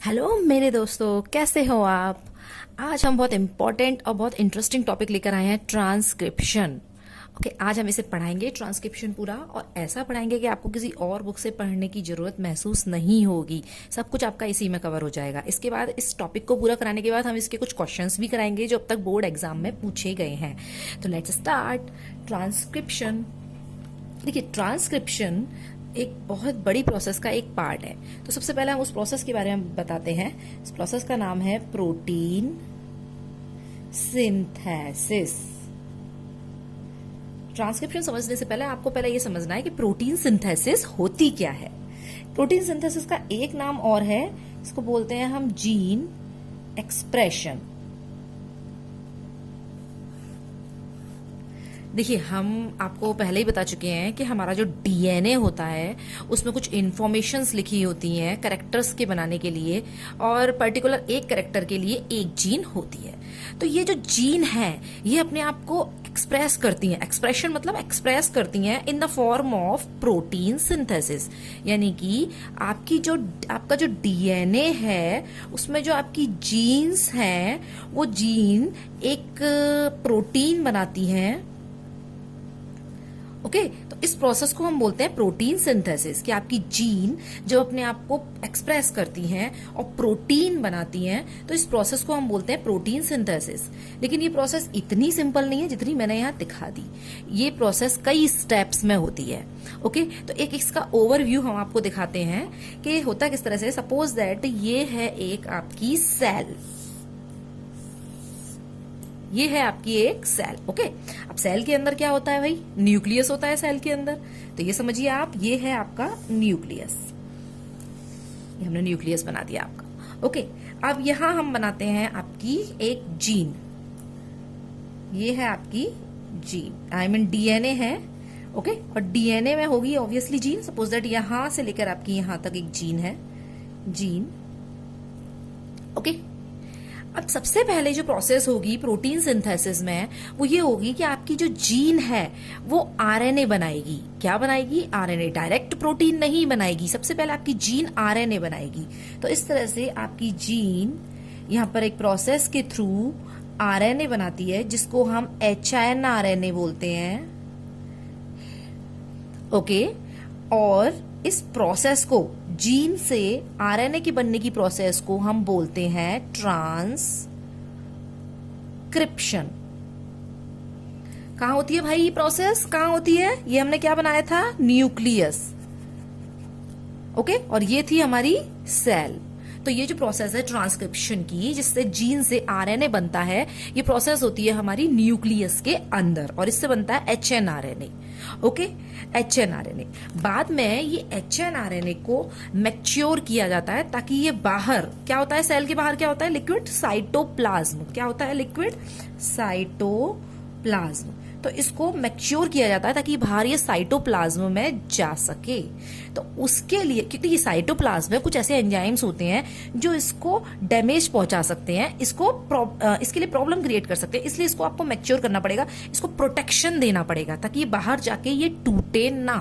Hello मेरे दोस्तों, कैसे हो आप। आज हम बहुत इम्पोर्टेंट और बहुत इंटरेस्टिंग टॉपिक लेकर आए हैं, ट्रांसक्रिप्शन। ओके, आज हम इसे पढ़ाएंगे ट्रांसक्रिप्शन पूरा, और ऐसा पढ़ाएंगे कि आपको किसी और बुक से पढ़ने की जरूरत महसूस नहीं होगी। सब कुछ आपका इसी में कवर हो जाएगा। इसके बाद इस टॉपिक को पूरा कराने के बाद हम इसके कुछ क्वेश्चंस भी कराएंगे जो अब तक बोर्ड एग्जाम में पूछे गए हैं। तो लेट्स स्टार्ट ट्रांसक्रिप्शन। देखिए, ट्रांसक्रिप्शन एक बहुत बड़ी प्रोसेस का एक पार्ट है। तो सबसे पहले हम उस प्रोसेस के बारे में बताते हैं। इस प्रोसेस का नाम है प्रोटीन सिंथेसिस। ट्रांसक्रिप्शन समझने से पहले आपको पहले यह समझना है कि प्रोटीन सिंथेसिस होती क्या है। प्रोटीन सिंथेसिस का एक नाम और है, इसको बोलते हैं हम जीन एक्सप्रेशन। देखिए, हम आपको पहले ही बता चुके हैं कि हमारा जो डीएनए होता है उसमें कुछ इन्फॉर्मेशंस लिखी होती हैं कैरेक्टर्स के बनाने के लिए, और पर्टिकुलर एक कैरेक्टर के लिए एक जीन होती है। तो ये जो जीन है ये अपने आप को एक्सप्रेस करती हैं। एक्सप्रेशन मतलब एक्सप्रेस करती हैं in the form of protein synthesis. यानी कि आपका जो डीएनए है उसमें जो आपकी जीन्स हैं वो जीन एक प्रोटीन बनाती हैं। ओके, तो इस प्रोसेस को हम बोलते हैं प्रोटीन सिंथेसिस, कि आपकी जीन जो अपने आप को एक्सप्रेस करती हैं और प्रोटीन बनाती हैं। तो इस प्रोसेस को हम बोलते हैं प्रोटीन सिंथेसिस। लेकिन ये प्रोसेस इतनी सिंपल नहीं है जितनी मैंने यहाँ दिखा दी। ये प्रोसेस कई स्टेप्स में होती है। ओके, तो एक इसका ओवरव्यू हम आपको दिखाते हैं कि होता किस तरह से। सपोज दैट ये है एक आपकी सेल, ये है आपकी एक सेल। ओके, अब सेल के अंदर क्या होता है भाई? न्यूक्लियस होता है सेल के अंदर। तो ये समझिए आप, ये है आपका न्यूक्लियस। ये हमने न्यूक्लियस बना दिया आपका। ओके, अब यहां हम बनाते हैं आपकी एक जीन। ये है आपकी जीन, आई मीन डीएनए है। ओके, और डीएनए में होगी ऑब्वियसली जीन। सपोज दैट यहां से लेकर आपकी यहां तक एक जीन है, जीन। ओके, अब सबसे पहले जो प्रोसेस होगी प्रोटीन सिंथेसिस में वो ये होगी कि आपकी जो जीन है वो आरएनए बनाएगी। क्या बनाएगी? आरएनए। डायरेक्ट प्रोटीन नहीं बनाएगी, सबसे पहले आपकी जीन आरएनए बनाएगी। तो इस तरह से आपकी जीन यहां पर एक प्रोसेस के थ्रू आरएनए बनाती है जिसको हम एचएनआरएनए बोलते हैं। ओके, और इस प्रोसेस को, जीन से आरएनए के बनने की प्रोसेस को हम बोलते हैं ट्रांसक्रिप्शन। कहां होती है भाई ये प्रोसेस? कहां होती है? ये हमने क्या बनाया था? न्यूक्लियस। ओके, और ये थी हमारी सेल। तो ये जो प्रोसेस है ट्रांसक्रिप्शन की, जिससे जीन से आरएनए बनता है, ये प्रोसेस होती है हमारी न्यूक्लियस के अंदर, और इससे बनता है एचएनआरएनए। Okay, hnRNA. बाद में ये एचएनआरएनए को मैच्योर किया जाता है ताकि ये बाहर क्या होता है? सेल के बाहर क्या होता है? Liquid cytoplasm. क्या होता है? Liquid cytoplasm. तो इसको मैच्योर किया जाता है ताकि बाहर ये साइटोप्लाज्म में जा सके। तो उसके लिए, क्योंकि ये साइटोप्लाज्म में कुछ ऐसे एंजाइम्स होते हैं जो इसको डैमेज पहुंचा सकते हैं, इसके लिए प्रॉब्लम क्रिएट कर सकते हैं, इसलिए इसको आपको मैच्योर करना पड़ेगा, इसको प्रोटेक्शन देना पड़ेगा ताकि ये बाहर जाके ये टूटे ना।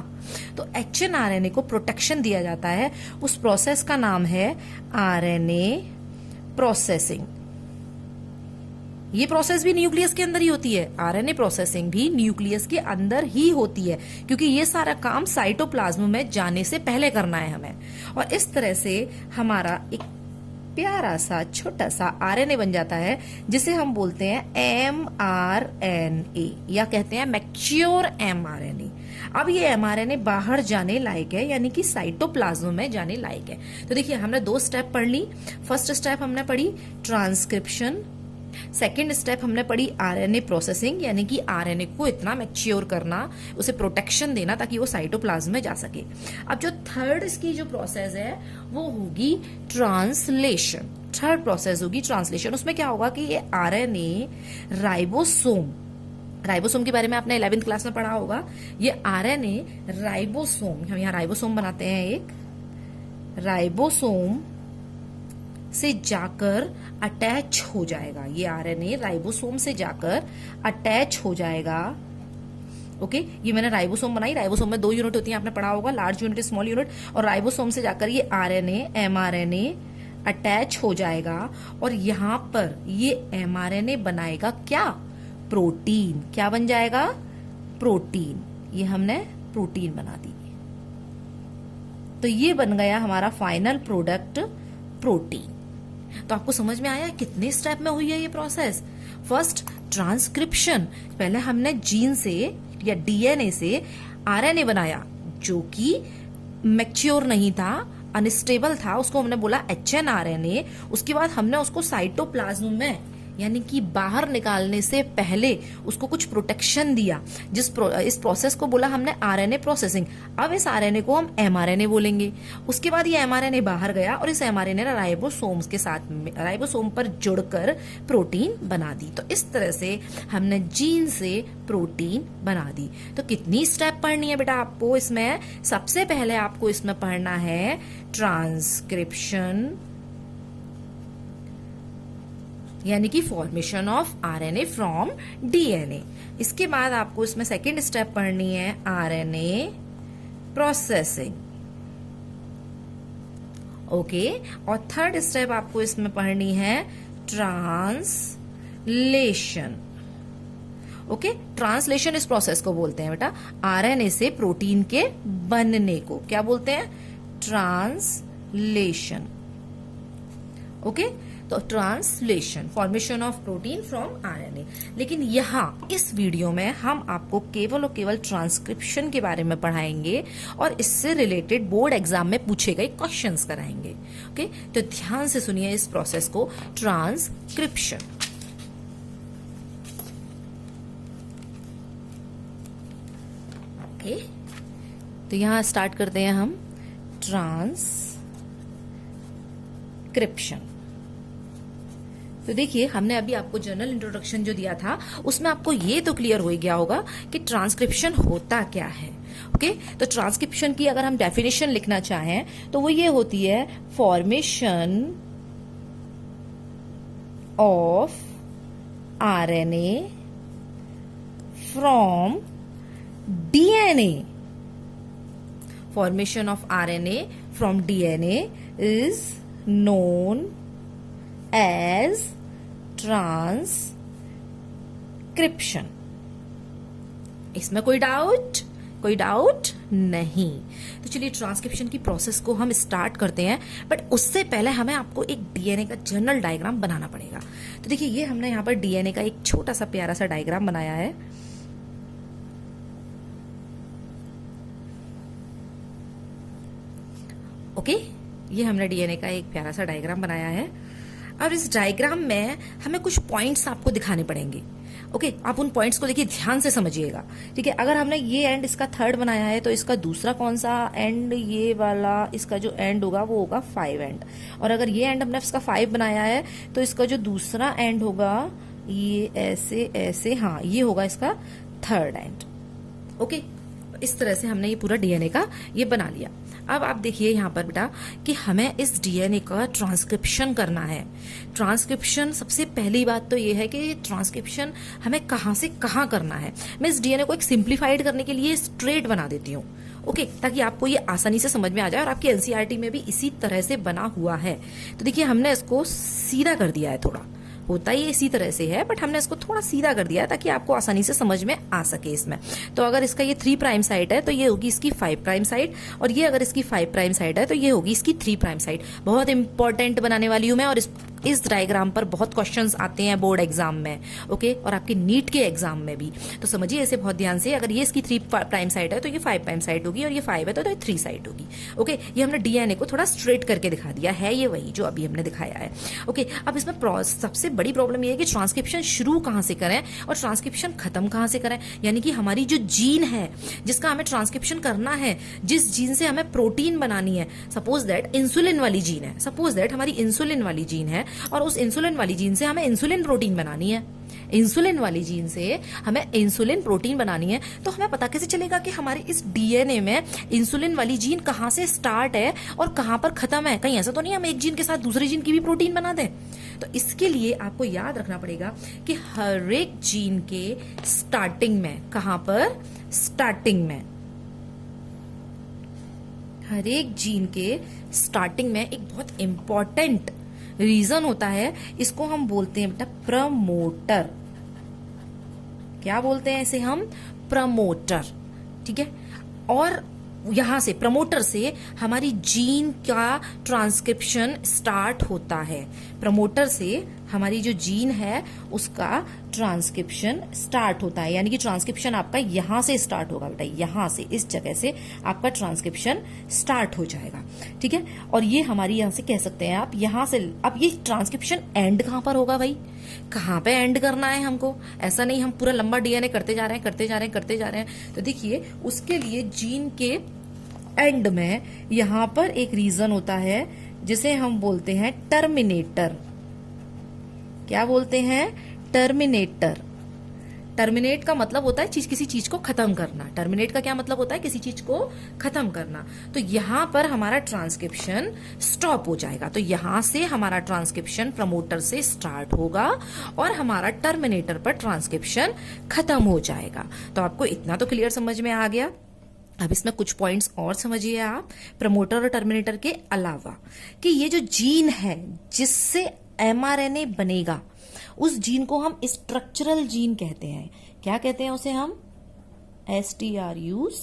तो एचएनआरएनए को प्रोटेक्शन दिया जाता है। उस प्रोसेस का नाम है आरएनए प्रोसेसिंग। ये प्रोसेस भी न्यूक्लियस के अंदर ही होती है। आरएनए प्रोसेसिंग भी न्यूक्लियस के अंदर ही होती है, क्योंकि ये सारा काम साइटोप्लाज्म में जाने से पहले करना है हमें। और इस तरह से हमारा एक प्यारा सा छोटा सा आरएनए बन जाता है, जिसे हम बोलते हैं एमआरएनए, या कहते हैं मैच्योर एमआरएनए। अब ये एमआरएनए बाहर जाने लायक है, यानी कि साइटोप्लाज्म में जाने लायक है। तो देखिए, हमने 2 स्टेप पढ़ ली। फर्स्ट स्टेप हमने पढ़ी ट्रांसक्रिप्शन, सेकेंड स्टेप हमने पढ़ी आरएनए प्रोसेसिंग, यानी कि आरएनए को इतना मैच्योर करना, उसे प्रोटेक्शन देना ताकि वो साइटोप्लाज्म में जा सके। अब जो थर्ड इसकी जो प्रोसेस है वो होगी ट्रांसलेशन। थर्ड प्रोसेस होगी ट्रांसलेशन। उसमें क्या होगा कि ये आरएनए राइबोसोम के बारे में आपने 11th क्लास में पढ़ा होगा। ये आरएनए राइबोसोम, हम यहाँ राइबोसोम बनाते हैं, एक राइबोसोम से जाकर अटैच हो जाएगा। ये आरएनए राइबोसोम से जाकर अटैच हो जाएगा। ओके, ये मैंने राइबोसोम बनाई। राइबोसोम में 2 यूनिट होती हैं, आपने पढ़ा होगा, लार्ज यूनिट, स्मॉल यूनिट। और राइबोसोम से जाकर ये आरएनए, एमआरएनए अटैच हो जाएगा और यहां पर ये mRNA बनाएगा क्या? प्रोटीन। क्या बन जाएगा? प्रोटीन। ये हमने प्रोटीन बना दी। तो ये बन गया हमारा फाइनल प्रोडक्ट प्रोटीन। तो आपको समझ में आया कितने स्टेप में हुई है ये प्रोसेस? फर्स्ट ट्रांसक्रिप्शन, पहले हमने जीन से या डीएनए से आरएनए बनाया जो कि मैच्योर नहीं था, अनस्टेबल था, उसको हमने बोला एचएनआरएनए। उसके बाद हमने उसको साइटोप्लाज्म में यानी कि बाहर निकालने से पहले उसको कुछ प्रोटेक्शन दिया, इस प्रोसेस को बोला हमने आरएनए प्रोसेसिंग। अब इस आरएनए को हम एमआरएनए बोलेंगे। उसके बाद ये एमआरएनए बाहर गया और इस एमआरएनए ने राइबोसोम्स के साथ राइबोसोम पर जुड़कर प्रोटीन बना दी। तो इस तरह से हमने जीन से प्रोटीन बना दी। तो कितनी स्टेप पढ़नी है बेटा आपको इसमें? सबसे पहले आपको इसमें पढ़ना है ट्रांसक्रिप्शन यानी कि formation of RNA from DNA. इसके बाद आपको इसमें सेकेंड स्टेप पढ़नी है आरएनए प्रोसेसिंग। ओके, और थर्ड स्टेप आपको इसमें पढ़नी है ट्रांसलेशन। ओके, ट्रांसलेशन इस प्रोसेस को बोलते हैं बेटा आरएनए से प्रोटीन के बनने को क्या बोलते हैं? ट्रांसलेशन। ओके, तो translation, formation of protein from RNA. लेकिन यहाँ इस वीडियो में हम आपको केवल और केवल ट्रांसक्रिप्शन के बारे में पढ़ाएंगे और इससे रिलेटेड बोर्ड एग्जाम में पूछे गए क्वेश्चंस कराएंगे। ओके, तो ध्यान से सुनिए इस प्रोसेस को, ट्रांसक्रिप्शन। ओके, तो यहां स्टार्ट करते हैं हम ट्रांसक्रिप्शन। तो देखिए हमने अभी आपको जनरल इंट्रोडक्शन जो दिया था उसमें आपको ये तो क्लियर हो गया होगा कि ट्रांसक्रिप्शन होता क्या है। ओके, तो ट्रांसक्रिप्शन की अगर हम डेफिनेशन लिखना चाहें तो वो ये होती है formation of RNA from DNA. Formation of RNA from DNA is known as transcription. इसमें कोई डाउट नहीं। तो चलिए ट्रांसक्रिप्शन की प्रोसेस को हम स्टार्ट करते हैं, बट उससे पहले हमें आपको एक डीएनए का जनरल डायग्राम बनाना पड़ेगा। तो देखिए ये हमने यहां पर डीएनए का एक छोटा सा प्यारा सा डायग्राम बनाया है। ओके, ये हमने डीएनए का एक प्यारा सा डायग्राम बनाया है। अब इस डायग्राम में हमें कुछ पॉइंट्स आपको दिखाने पड़ेंगे। ओके, आप उन पॉइंट्स को देखिए, ध्यान से समझिएगा। ठीक है, अगर हमने ये एंड इसका थर्ड बनाया है तो इसका दूसरा कौन सा एंड, ये वाला इसका जो एंड होगा वो होगा 5 एंड। और अगर ये एंड हमने इसका 5 बनाया है तो इसका जो दूसरा एंड होगा ये ऐसे ऐसे, हाँ ये होगा इसका थर्ड एंड। ओके, इस तरह से हमने ये पूरा डीएनए का ये बना लिया। अब आप देखिए यहाँ पर बेटा कि हमें इस डीएनए का ट्रांसक्रिप्शन करना है। ट्रांसक्रिप्शन सबसे पहली बात तो ये है कि ट्रांसक्रिप्शन हमें कहाँ से कहाँ करना है। मैं इस डीएनए को एक सिंप्लीफाइड करने के लिए स्ट्रेट बना देती हूँ। ओके, ताकि आपको ये आसानी से समझ में आ जाए और आपकी एनसीईआरटी में भी इसी तरह से बना हुआ है। तो देखिए हमने इसको सीधा कर दिया है, थोड़ा होता ही इसी तरह से है बट हमने इसको थोड़ा सीधा कर दिया है ताकि आपको आसानी से समझ में आ सके इसमें। तो अगर इसका ये 3 प्राइम साइड है तो ये होगी इसकी 5 प्राइम साइड, और ये अगर इसकी 5 प्राइम साइड है तो ये होगी इसकी 3 प्राइम साइड। बहुत इंपॉर्टेंट बनाने वाली हूं मैं, और इस डायग्राम पर बहुत क्वेश्चंस आते हैं बोर्ड एग्जाम में। ओके, और आपके नीट के एग्जाम में भी। तो समझिए इसे बहुत ध्यान से, अगर ये इसकी 3 प्राइम साइड है तो ये 5 प्राइम साइड होगी, और ये 5 है तो ये 3 साइड होगी। ओके, ये हमने डीएनए को थोड़ा स्ट्रेट करके दिखा दिया है, ये वही जो अभी हमने दिखाया है। ओके, अब इसमें सबसे बड़ी प्रॉब्लम ये है कि ट्रांसक्रिप्शन शुरू कहां से करें और ट्रांसक्रिप्शन खत्म कहां से करें। यानी कि हमारी जो जीन है जिसका हमें ट्रांसक्रिप्शन करना है, जिस जीन से हमें प्रोटीन बनानी है, सपोज दैट इंसुलिन वाली जीन है, सपोज दैट हमारी इंसुलिन वाली जीन है, और उस इंसुलिन वाली जीन से हमें इंसुलिन प्रोटीन बनानी है। इंसुलिन वाली जीन से हमें इंसुलिन प्रोटीन बनानी है, तो हमें पता कैसे चलेगा कि हमारे इस डीएनए में इंसुलिन वाली जीन कहां से स्टार्ट है और कहां पर खत्म है। कहीं ऐसा तो नहीं हम एक जीन के साथ दूसरे जीन की भी प्रोटीन बना दें। तो इसके लिए आपको याद रखना पड़ेगा कि हर एक जीन के स्टार्टिंग में, कहां पर, स्टार्टिंग में, हर एक जीन के स्टार्टिंग में एक बहुत इंपॉर्टेंट रीजन होता है, इसको हम बोलते हैं बेटा प्रमोटर। क्या बोलते हैं इसे हम? प्रमोटर। ठीक है। और यहां से प्रमोटर से हमारी जीन का ट्रांसक्रिप्शन स्टार्ट होता है। प्रमोटर से हमारी जो जीन है उसका ट्रांसक्रिप्शन स्टार्ट होता है, यानी कि ट्रांसक्रिप्शन आपका यहां से स्टार्ट होगा बेटा, यहां से इस जगह से आपका ट्रांसक्रिप्शन स्टार्ट हो जाएगा। ठीक है। और ये हमारी यहां से कह सकते हैं आप यहां से। अब ये ट्रांसक्रिप्शन एंड कहां पर होगा भाई? कहां पे एंड करना है हमको? ऐसा नहीं हम पूरा लंबा डीएनए करते जा रहे हैं करते जा रहे हैं करते जा रहे हैं। तो देखिए उसके लिए जीन के एंड में यहां पर एक रीजन होता है जिसे हम बोलते हैं टर्मिनेटर। क्या बोलते हैं? टर्मिनेटर। टर्मिनेट का मतलब होता है किसी चीज को खत्म करना। टर्मिनेट का क्या मतलब होता है? किसी चीज को खत्म करना। तो यहां पर हमारा ट्रांसक्रिप्शन स्टॉप हो जाएगा। तो यहां से हमारा ट्रांसक्रिप्शन प्रमोटर से स्टार्ट होगा और हमारा टर्मिनेटर पर ट्रांसक्रिप्शन खत्म हो जाएगा। तो आपको इतना तो क्लियर समझ में आ गया। अब इसमें कुछ पॉइंट्स और समझिए आप प्रमोटर और टर्मिनेटर के अलावा, कि ये जो जीन है जिससे एमआरएनए बनेगा उस जीन को हम स्ट्रक्चरल जीन कहते हैं। क्या कहते हैं उसे हम? STRUCTURAL,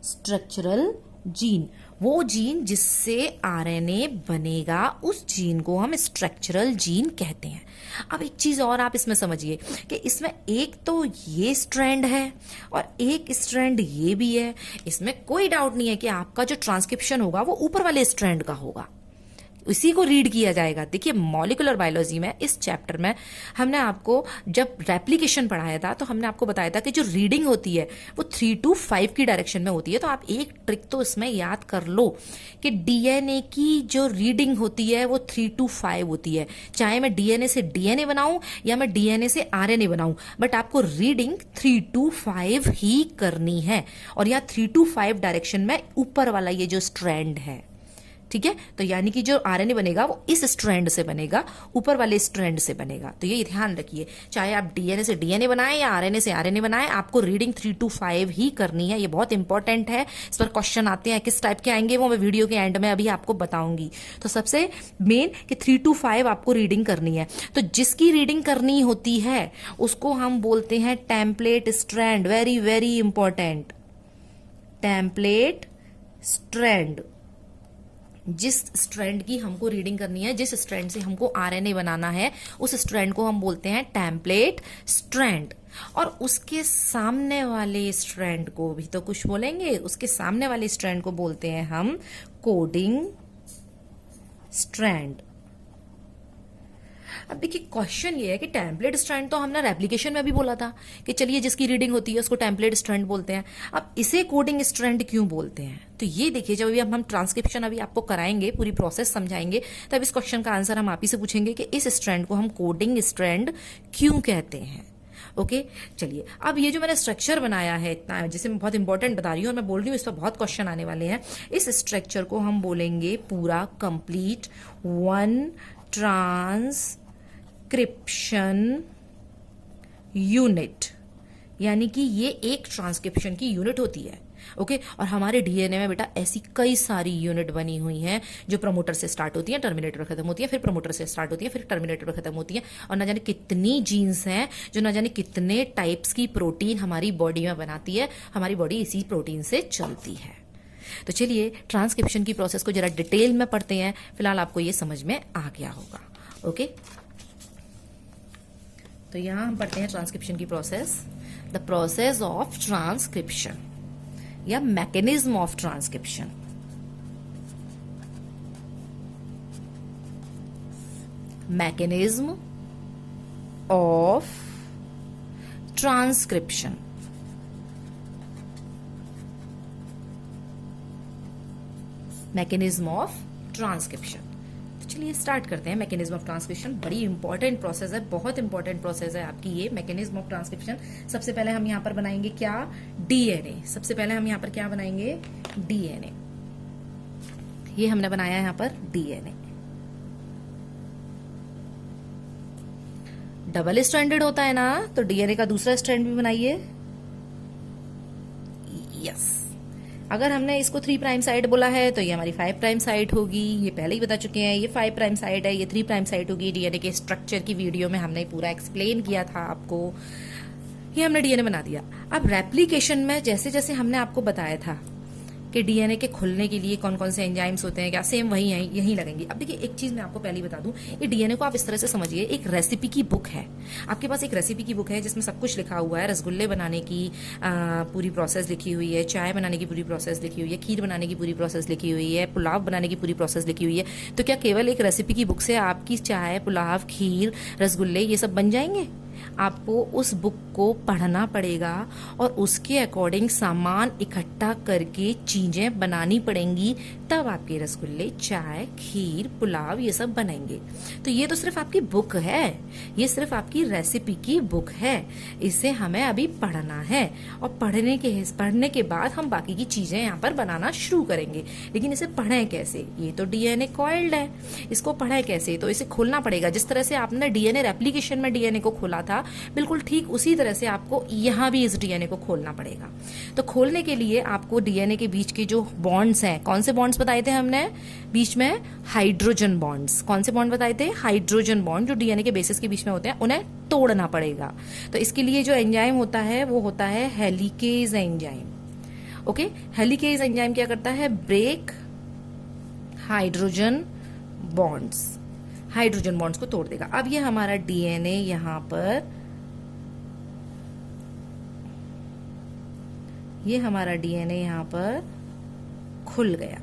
structural gene. वो जीन जिससे आरएनए बनेगा उस जीन को हम स्ट्रक्चरल जीन कहते हैं। अब एक चीज और आप इसमें समझिए कि इसमें एक तो ये स्ट्रैंड है और एक स्ट्रैंड ये भी है। इसमें कोई डाउट नहीं है कि आपका जो ट्रांसक्रिप्शन होगा वो ऊपर वाले स्ट्रैंड का होगा, इसी को रीड किया जाएगा। देखिए मॉलिक्यूलर बायोलॉजी में इस चैप्टर में हमने आपको जब रेप्लिकेशन पढ़ाया था तो हमने आपको बताया था कि जो रीडिंग होती है वो 3 to 5 की डायरेक्शन में होती है। तो आप एक ट्रिक तो इसमें याद कर लो कि डीएनए की जो रीडिंग होती है वो 3 to 5 होती है। चाहे मैं डीएनए से डीएनए बनाऊं या मैं डीएनए से आरएनए बनाऊं, बट आपको रीडिंग 3 to 5 ही करनी है। और यहाँ 3 to 5 डायरेक्शन में ऊपर वाला ये जो स्ट्रैंड है, ठीक है, तो यानी कि जो आरएनए बनेगा वो इस स्ट्रैंड से बनेगा, ऊपर वाले स्ट्रैंड से बनेगा। तो ये ध्यान रखिए, चाहे आप डीएनए से डीएनए बनाएं या आरएनए से आरएनए बनाएं, आपको रीडिंग 3 to 5 ही करनी है। ये बहुत इंपॉर्टेंट है। इस पर क्वेश्चन आते हैं, किस टाइप के आएंगे वो मैं वीडियो के एंड में अभी आपको बताऊंगी। तो सबसे मेन कि 3 to 5 आपको रीडिंग करनी है। तो जिसकी रीडिंग करनी होती है उसको हम बोलते हैं template strand. Very very important, template strand. जिस स्ट्रैंड की हमको रीडिंग करनी है, जिस स्ट्रैंड से हमको आरएनए बनाना है, उस स्ट्रैंड को हम बोलते हैं टेम्पलेट स्ट्रैंड। और उसके सामने वाले स्ट्रैंड को भी तो कुछ बोलेंगे, उसके सामने वाले स्ट्रैंड को बोलते हैं हम कोडिंग स्ट्रैंड। अब देखिए क्वेश्चन ये है कि टेम्पलेट स्ट्रैंड तो हमने रेप्लिकेशन में भी बोला था कि चलिए जिसकी रीडिंग होती है उसको टेम्पलेट स्ट्रैंड बोलते हैं। अब इसे कोडिंग स्ट्रैंड क्यों बोलते हैं? तो ये देखिए, जब अभी हम ट्रांसक्रिप्शन अभी आपको कराएंगे, पूरी प्रोसेस समझाएंगे, तब इस क्वेश्चन का आंसर हम आप ही से पूछेंगे कि इस स्ट्रैंड को हम कोडिंग स्ट्रैंड क्यों कहते हैं। ओके चलिए, अब ये जो मैंने स्ट्रक्चर बनाया है इतना, जिसे मैं बहुत इंपॉर्टेंट बता रही हूँ और मैं बोल रही हूँ इस पर बहुत क्वेश्चन आने वाले हैं, इस स्ट्रक्चर को हम बोलेंगे पूरा कंप्लीट वन ट्रांसक्रिप्शन यूनिट। यानी कि ये एक ट्रांसक्रिप्शन की यूनिट होती है। ओके और हमारे डीएनए में बेटा ऐसी कई सारी यूनिट बनी हुई हैं जो प्रमोटर से स्टार्ट होती है, टर्मिनेटर पर खत्म होती है, फिर प्रमोटर से स्टार्ट होती है, फिर टर्मिनेटर पर खत्म होती है। और ना जाने कितनी जीन्स हैं जो ना जाने कितने टाइप्स की प्रोटीन हमारी बॉडी में बनाती है। हमारी बॉडी इसी प्रोटीन से चलती है। तो चलिए ट्रांसक्रिप्शन की प्रोसेस को जरा डिटेल में पढ़ते हैं। फिलहाल आपको ये समझ में आ गया होगा। ओके तो यहां हम पढ़ते हैं ट्रांसक्रिप्शन की process. The process of transcription या mechanism of transcription. Mechanism of transcription. Mechanism of transcription. तो चलिए स्टार्ट करते हैं। मैकेनिज्म ऑफ ट्रांसक्रिप्शन बड़ी इंपॉर्टेंट प्रोसेस है, बहुत इंपॉर्टेंट प्रोसेस है आपकी ये मैकेनिज्म ऑफ ट्रांसक्रिप्शन। सबसे पहले हम यहां पर बनाएंगे क्या? डीएनए। सबसे पहले हम यहां पर क्या बनाएंगे? डीएनए। ये हमने बनाया है यहां पर डीएनए। डबल स्ट्रैंडेड होता है ना, तो डीएनए का दूसरा स्ट्रैंड भी बनाइए। यस, अगर हमने इसको 3 प्राइम साइड बोला है तो ये हमारी 5 प्राइम साइड होगी, ये पहले ही बता चुके हैं। ये 5 प्राइम साइड है, ये 3 प्राइम साइड होगी। डीएनए के स्ट्रक्चर की वीडियो में हमने पूरा एक्सप्लेन किया था आपको। ये हमने डीएनए बना दिया। अब रेप्लिकेशन में जैसे जैसे हमने आपको बताया था कि डीएनए के खुलने के लिए कौन कौन से एंजाइम्स होते हैं, क्या सेम वही है, यही लगेंगे। अब देखिए एक चीज मैं आपको पहले ही बता दूं, ये डीएनए को आप इस तरह से समझिए, एक रेसिपी की बुक है। आपके पास एक रेसिपी की बुक है जिसमें सब कुछ लिखा हुआ है। रसगुल्ले बनाने की पूरी प्रोसेस लिखी हुई है, चाय बनाने की पूरी प्रोसेस लिखी हुई है, खीर बनाने की पूरी प्रोसेस लिखी हुई है, पुलाव बनाने की पूरी प्रोसेस लिखी हुई है। तो क्या केवल एक रेसिपी की बुक से आपकी चाय, पुलाव, खीर, रसगुल्ले ये सब बन जाएंगे? आपको उस बुक को पढ़ना पड़ेगा और उसके अकॉर्डिंग सामान इकट्ठा करके चीजें बनानी पड़ेंगी, तब आपके रसगुल्ले, चाय, खीर, पुलाव ये सब बनेंगे। तो ये तो सिर्फ आपकी बुक है, ये सिर्फ आपकी रेसिपी की बुक है। इसे हमें अभी पढ़ना है और पढ़ने के बाद हम बाकी की चीजें यहाँ पर बनाना शुरू करेंगे। लेकिन इसे पढ़ें कैसे? ये तो डीएनए कॉइल्ड है, इसको पढ़ें कैसे? तो इसे खोलना पड़ेगा। जिस तरह से आपने डीएनए रेप्लिकेशन में डीएनए को खोला था, बिल्कुल ठीक उसी तरह से आपको यहां भी इस डीएनए को खोलना पड़ेगा। तो खोलने के लिए आपको डीएनए के बीच के जो बॉन्ड्स हैं, कौन से बॉन्ड्स बताए थे हमने बीच में? Hydrogen bonds. कौन से बॉन्ड बताए थे? हाइड्रोजन बॉन्ड, जो डीएनए के बेसिस के बीच में होते हैं, उन्हें तोड़ना पड़ेगा। तो इसके लिए जो एंजाइम होता है वो होता है helicase enzyme. Okay, helicase enzyme क्या करता है? Break hydrogen bonds, hydrogen bonds को तोड़ देगा। अब ये हमारा डीएनए यहां पर, ये हमारा डीएनए यहां पर खुल गया।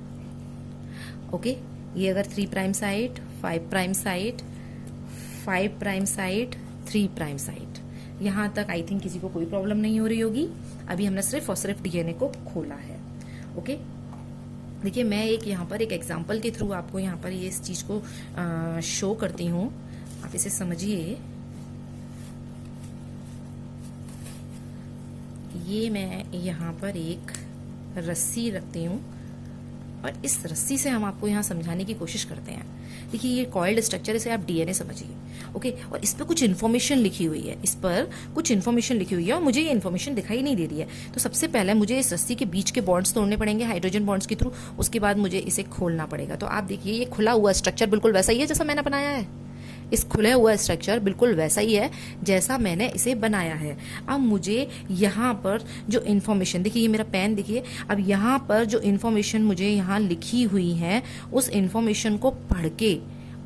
ओके, ये अगर 3 prime side, 5 prime side, 5 prime side, 3 prime side, यहां तक आई थिंक किसी को कोई प्रॉब्लम नहीं हो रही होगी। अभी हमने सिर्फ और सिर्फ डीएनए को खोला है। ओके, देखिए मैं एक यहाँ पर एक एग्जाम्पल के थ्रू आपको यहाँ पर ये इस चीज को शो करती हूँ, आप इसे समझिए। ये मैं यहाँ पर एक रस्सी रखती हूँ और इस रस्सी से हम आपको यहाँ समझाने की कोशिश करते हैं। देखिए ये कॉइल्ड स्ट्रक्चर, इसे आप डीएनए समझिए। ओके, और इस पर कुछ इन्फॉर्मेशन लिखी हुई है, इस पर कुछ इन्फॉर्मेशन लिखी हुई है और मुझे ये इन्फॉर्मेशन दिखाई नहीं दे रही है। तो सबसे पहले मुझे इस रस्सी के बीच के बॉन्ड्स तोड़ने पड़ेंगे हाइड्रोजन बॉन्ड्स के थ्रू, उसके बाद मुझे इसे खोलना पड़ेगा। तो आप देखिए ये खुला हुआ स्ट्रक्चर बिल्कुल वैसा ही है जैसा मैंने बनाया है। इस खुले हुआ स्ट्रक्चर बिल्कुल वैसा ही है जैसा मैंने इसे बनाया है। अब मुझे यहाँ पर जो इन्फॉर्मेशन, देखिए ये मेरा पेन देखिए, अब यहाँ पर जो इन्फॉर्मेशन मुझे यहाँ लिखी हुई है उस इन्फॉर्मेशन को पढ़ के,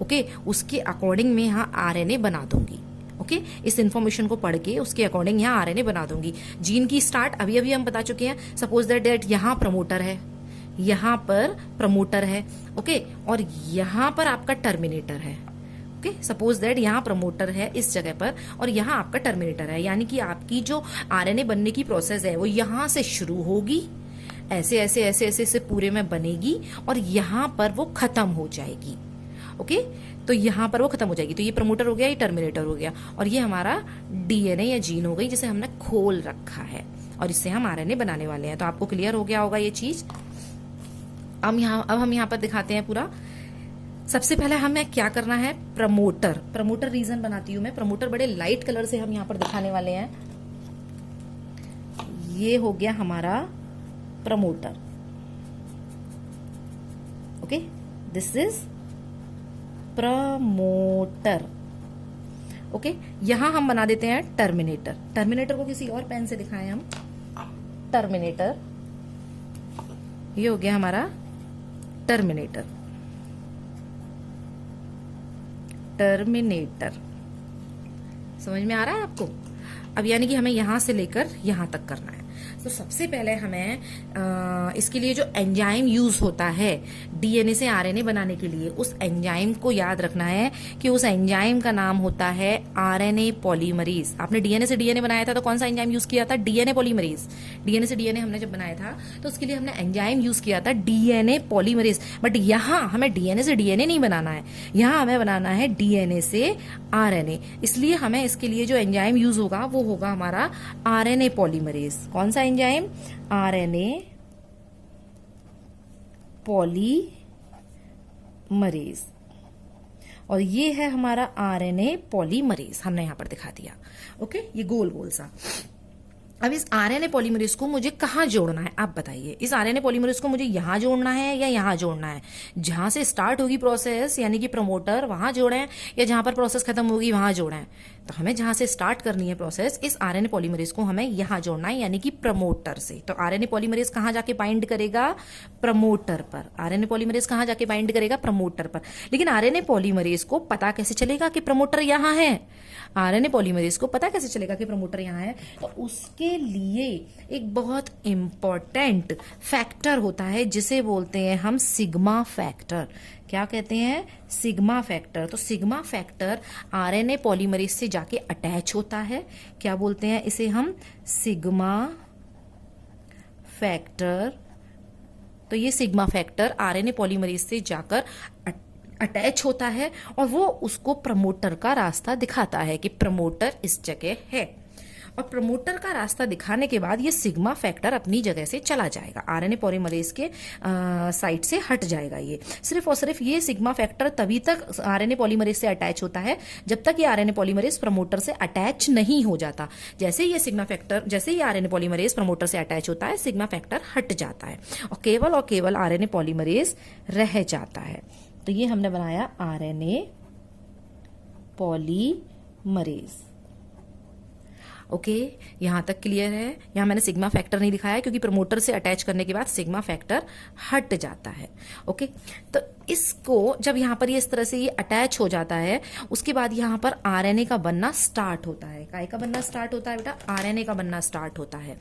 ओके, उसके अकॉर्डिंग मैं यहाँ आरएनए बना दूंगी। ओके, इस इन्फॉर्मेशन को पढ़ के उसके अकॉर्डिंग यहाँ आरएनए बना दूंगी। जीन की स्टार्ट अभी अभी हम बता चुके हैं। सपोज दैट यहाँ प्रमोटर है, यहाँ पर प्रमोटर है, ओके, और यहाँ पर आपका टर्मिनेटर है। ओके, सपोज दैट यहाँ प्रमोटर है इस जगह पर और यहाँ आपका टर्मिनेटर है, यानी कि आपकी जो आरएनए बनने की प्रोसेस है वो यहाँ से शुरू होगी, ऐसे ऐसे ऐसे ऐसे ऐसे पूरे में बनेगी और यहाँ पर वो खत्म हो जाएगी। ओके, तो यहाँ पर वो खत्म हो जाएगी। तो ये प्रमोटर हो गया, ये टर्मिनेटर हो गया और ये हमारा डीएनए या जीन हो गई जिसे हमने खोल रखा है और इससे हम आरएनए बनाने वाले हैं। तो आपको क्लियर हो गया होगा ये चीज। अब हम यहाँ पर दिखाते हैं पूरा। सबसे पहले हमें क्या करना है? प्रमोटर रीजन बनाती हूं मैं। प्रमोटर बड़े लाइट कलर से हम यहाँ पर दिखाने वाले हैं। ये हो गया हमारा promoter. Okay, this is promoter. Okay, यहां हम बना देते हैं टर्मिनेटर। टर्मिनेटर को किसी और पेन से दिखाएं हम। टर्मिनेटर, ये हो गया हमारा टर्मिनेटर। टर्मिनेटर समझ में आ रहा है आपको? अब यानी कि हमें यहां से लेकर यहां तक करना है। तो सबसे पहले हमें इसके लिए जो एंजाइम यूज होता है डीएनए से आरएनए बनाने के लिए, उस एंजाइम को याद रखना है कि उस एंजाइम का नाम होता है आरएनए पॉलीमरेज। आपने डीएनए से डीएनए बनाया था तो कौन सा एंजाइम यूज किया था? DNA polymerase. डीएनए से डीएनए हमने जब बनाया था तो उसके लिए हमने एंजाइम यूज किया था डीएनए पॉलीमरेज। बट यहाँ हमें डीएनए से डीएनए नहीं बनाना है, यहाँ हमें बनाना है डीएनए से आरएनए। इसलिए हमें इसके लिए जो एंजाइम यूज होगा वो होगा हमारा आरएनए पॉलीमरेज। कौन सा एंजाइम? RNA polymerase. और ये है हमारा आरएनए पॉलीमरेज, हमने यहां पर दिखा दिया। ओके, ये गोल गोल सा। अब इस आरएनए पॉलीमरेज को मुझे कहाँ जोड़ना है, आप बताइए। इस आरएनए पॉलीमरेज को मुझे यहाँ जोड़ना है या यहाँ जोड़ना है? जहाँ से स्टार्ट होगी प्रोसेस यानी कि प्रमोटर, वहां जोड़ें, या जहां पर प्रोसेस खत्म होगी वहां जोड़ें? तो हमें जहां से स्टार्ट करनी है प्रोसेस, इस आरएनए पॉलीमरेज को हमें यहाँ जोड़ना है, यानी कि प्रमोटर से। तो आरएनए पॉलीमरेज कहाँ जाके बाइंड करेगा? प्रमोटर पर। आरएनए पॉलीमरेज कहाँ जाके बाइंड करेगा? प्रमोटर पर। लेकिन आरएनए पॉलीमरेज को पता कैसे चलेगा कि प्रमोटर यहाँ है? आरएनए पॉलीमरेज को पता कैसे चलेगा कि प्रमोटर यहाँ है? तो उसके लिए एक बहुत इंपॉर्टेंट फैक्टर होता है जिसे बोलते हैं हम सिग्मा फैक्टर। क्या कहते हैं? Sigma factor. तो सिग्मा फैक्टर आरएनए पॉलीमरेज से जाके अटैच होता है। क्या बोलते हैं इसे हम? Sigma factor. तो ये सिग्मा फैक्टर आरएनए पॉलीमरेज से जाकर अटैच होता है और वो उसको प्रमोटर का रास्ता दिखाता है कि प्रमोटर इस जगह है। और प्रमोटर का रास्ता दिखाने के बाद ये सिग्मा फैक्टर अपनी जगह से चला जाएगा, आरएनए पॉलीमरेज के साइड से हट जाएगा। ये सिर्फ और सिर्फ ये सिग्मा फैक्टर तभी तक आरएनए पॉलीमरेज से अटैच होता है जब तक ये आरएनए पॉलीमरेज प्रमोटर से अटैच नहीं हो जाता। जैसे ये आरएनए पॉलीमरेज प्रमोटर से अटैच होता है, सिग्मा फैक्टर हट जाता है और केवल आरएनए पॉलीमरेज रह जाता है। तो ये हमने बनाया आरएनए पॉलीमरेज। ओके, यहां तक क्लियर है? यहां मैंने सिग्मा फैक्टर नहीं दिखाया क्योंकि प्रमोटर से अटैच करने के बाद सिग्मा फैक्टर हट जाता है। ओके, तो इसको जब यहां पर ये इस तरह से ये अटैच हो जाता है, उसके बाद यहां पर आरएनए का बनना स्टार्ट होता है। काय का बनना स्टार्ट होता है बेटा? आरएनए का बनना स्टार्ट होता है।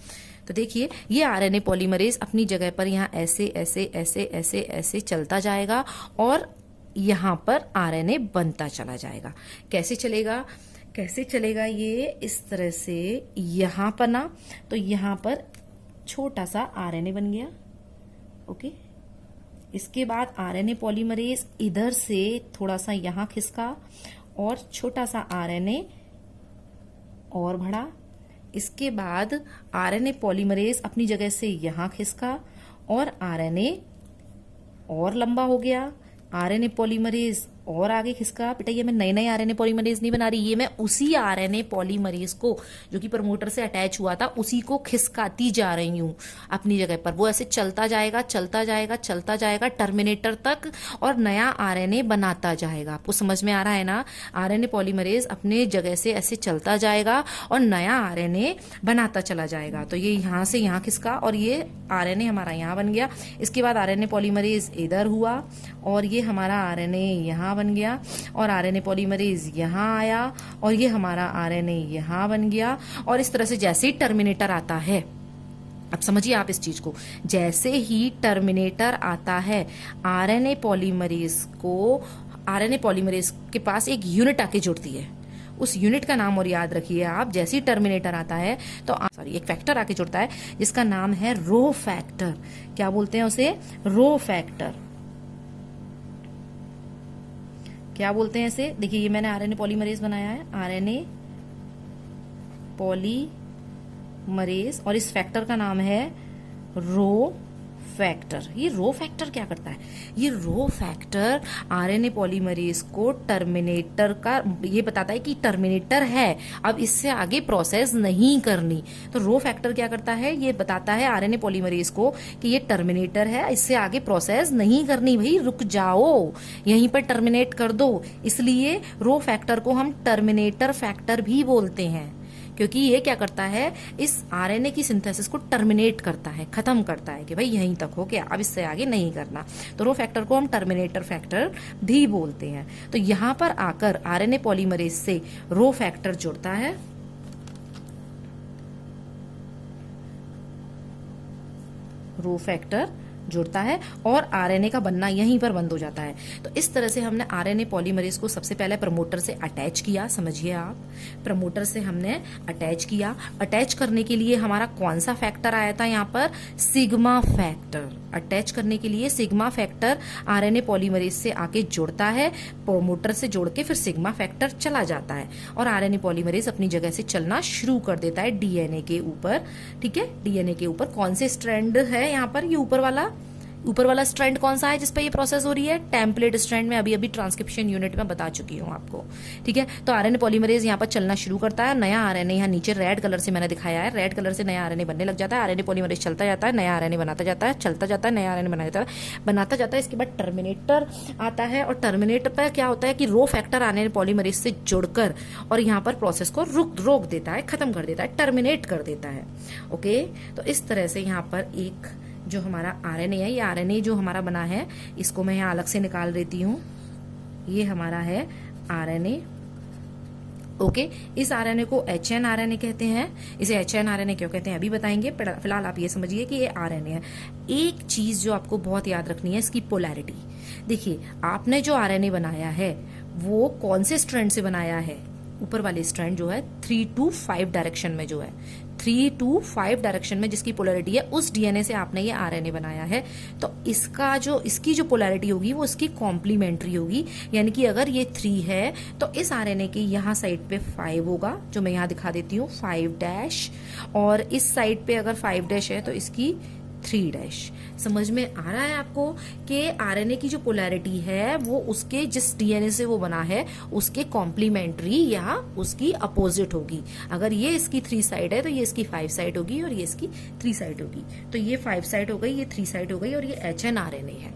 तो देखिए, ये आरएनए पॉलीमरेज अपनी जगह पर यहां ऐसे ऐसे ऐसे ऐसे ऐसे चलता जाएगा और यहां पर आरएनए बनता चला जाएगा। कैसे चलेगा ये? इस तरह से यहां पर ना, तो यहां पर छोटा सा आरएनए बन गया। ओके, इसके बाद आरएनए पॉलीमरेज इधर से थोड़ा सा यहां खिसका और छोटा सा आरएनए और बढ़ा। इसके बाद आरएनए पॉलीमरेज अपनी जगह से यहां खिसका और आरएनए और लंबा हो गया। आरएनए पॉलीमरेज और आगे खिसका। बेटा ये मैं नए आरएनए पॉलीमरेज नहीं बना रही, ये मैं उसी आरएनए पॉलीमरेज को जो कि प्रमोटर से अटैच हुआ था उसी को खिसकाती जा रही हूं अपनी जगह पर। वो ऐसे चलता जाएगा टर्मिनेटर तक और नया आरएनए बनाता जाएगा। आपको समझ में आ रहा है ना? आरएनए पॉलीमरेज अपने जगह से ऐसे चलता जाएगा और नया आरएनए बनाता चला जाएगा। तो ये यहां से यहां खिसका और ये आरएनए हमारा यहां बन गया। इसके बाद आरएनए पॉलीमरेज इधर हुआ और ये हमारा आरएनए यहां बन गया और आरएनए पॉलीमरेज यहां आया और ये हमारा आरएनए यहां बन गया। और इस तरह से जैसे ही टर्मिनेटर आता है, अब समझिए आप इस चीज को, जैसे ही टर्मिनेटर आता है आरएनए पॉलीमरेज के पास एक यूनिट आके जुड़ती है। उस यूनिट का नाम और याद रखिए आप। जैसे ही टर्मिनेटर आता है तो एक फैक्टर आके जुड़ता है जिसका नाम है रो फैक्टर। क्या बोलते हैं उसे? Rho factor. क्या बोलते हैं इसे? देखिए ये मैंने आरएनए पॉलीमरेज बनाया है, आरएनए पॉलीमरेज, और इस फैक्टर का नाम है रो फैक्टर। ये रो फैक्टर क्या करता है? ये रो फैक्टर आरएनए पॉलीमरेज को टर्मिनेटर का ये बताता है कि टर्मिनेटर है, अब इससे आगे प्रोसेस नहीं करनी। तो रो फैक्टर क्या करता है? ये बताता है आरएनए पॉलीमरेज को कि ये टर्मिनेटर है, इससे आगे प्रोसेस नहीं करनी, भाई रुक जाओ, यहीं पर टर्मिनेट कर दो। इसलिए रो फैक्टर को हम टर्मिनेटर फैक्टर भी बोलते हैं क्योंकि ये क्या करता है? इस आरएनए की सिंथेसिस को टर्मिनेट करता है, खत्म करता है कि भाई यहीं तक हो गया, अब इससे आगे नहीं करना। तो रो फैक्टर को हम टर्मिनेटर फैक्टर भी बोलते हैं। तो यहां पर आकर आरएनए पॉलीमरेज से रो फैक्टर जुड़ता है, रो फैक्टर जुड़ता है और आरएनए का बनना यहीं पर बंद हो जाता है। तो इस तरह से हमने आरएनए पॉलीमरेज को सबसे पहले प्रमोटर से अटैच किया। समझिए आप, प्रमोटर से हमने अटैच किया। अटैच करने के लिए हमारा कौन सा फैक्टर आया था? यहाँ पर सिग्मा फैक्टर। अटैच करने के लिए सिग्मा फैक्टर आरएनए पॉलीमरेज से आके जुड़ता है, प्रमोटर से जोड़ के फिर सिग्मा फैक्टर चला जाता है और आरएनए पॉलीमरेज अपनी जगह से चलना शुरू कर देता है डीएनए के ऊपर। ठीक है, डीएनए के ऊपर कौन से स्ट्रैंड है यहाँ पर? ये ऊपर वाला, ऊपर वाला स्ट्रैंड कौन सा है जिस पे ये प्रोसेस हो रही है? टेम्पलेट स्ट्रैंड में अभी अभी ट्रांसक्रिप्शन यूनिट में बता चुकी हूँ आपको, ठीक है। तो आरएनए पॉलीमरेज यहाँ पर चलना शुरू करता है, नया आरएनए यहाँ नीचे रेड कलर से मैंने दिखाया है, रेड कलर से नया आरएनए बनने लग जाता है, आरएनए पॉलीमरेज चलता जाता है, नया आरएनए बनाता जाता है, चलता जाता है, नया आरएनए बनाता जाता है। इसके बाद टर्मिनेटर आता है, और टर्मिनेटर पर क्या होता है कि रो फैक्टर आरएनए पॉलीमरेज से जुड़कर और यहाँ पर प्रोसेस को रोक देता है, खत्म कर देता है, टर्मिनेट कर देता है। ओके, तो इस तरह से यहाँ पर एक जो हमारा आरएनए है, ये आरएनए जो हमारा बना है इसको मैं यहाँ अलग से निकाल देती हूँ। ये हमारा है आरएनए। ओके, इस आरएनए को एचएन आरएनए कहते हैं। इसे एचएन आरएनए क्यों कहते हैं अभी बताएंगे, फिलहाल आप ये समझिए कि ये आरएनए है। एक चीज जो आपको बहुत याद रखनी है, इसकी पोलैरिटी। देखिए, आपने जो आरएनए बनाया है वो कौन से स्ट्रैंड से बनाया है? ऊपर वाले स्ट्रैंड जो है 3 to 5 डायरेक्शन में, जो है 3 to 5 डायरेक्शन में जिसकी पोलैरिटी है, उस डीएनए से आपने ये आरएनए बनाया है। तो इसकी जो पोलैरिटी होगी वो इसकी कॉम्प्लीमेंट्री होगी, यानी कि अगर ये 3 है तो इस आरएनए की यहाँ साइड पे 5 होगा, जो मैं यहाँ दिखा देती हूँ 5 डैश, और इस साइड पे अगर 5 डैश है तो इसकी 3 डैश। समझ में आ रहा है आपको कि आरएनए की जो पोलैरिटी है वो उसके जिस डीएनए से वो बना है उसके कॉम्प्लीमेंट्री या उसकी अपोजिट होगी। अगर ये इसकी 3 साइड है तो ये इसकी 5 साइड होगी, और ये इसकी 3 साइड होगी। तो ये 5 साइड हो गई, ये 3 साइड हो गई, और ये एचएन आरएनए है।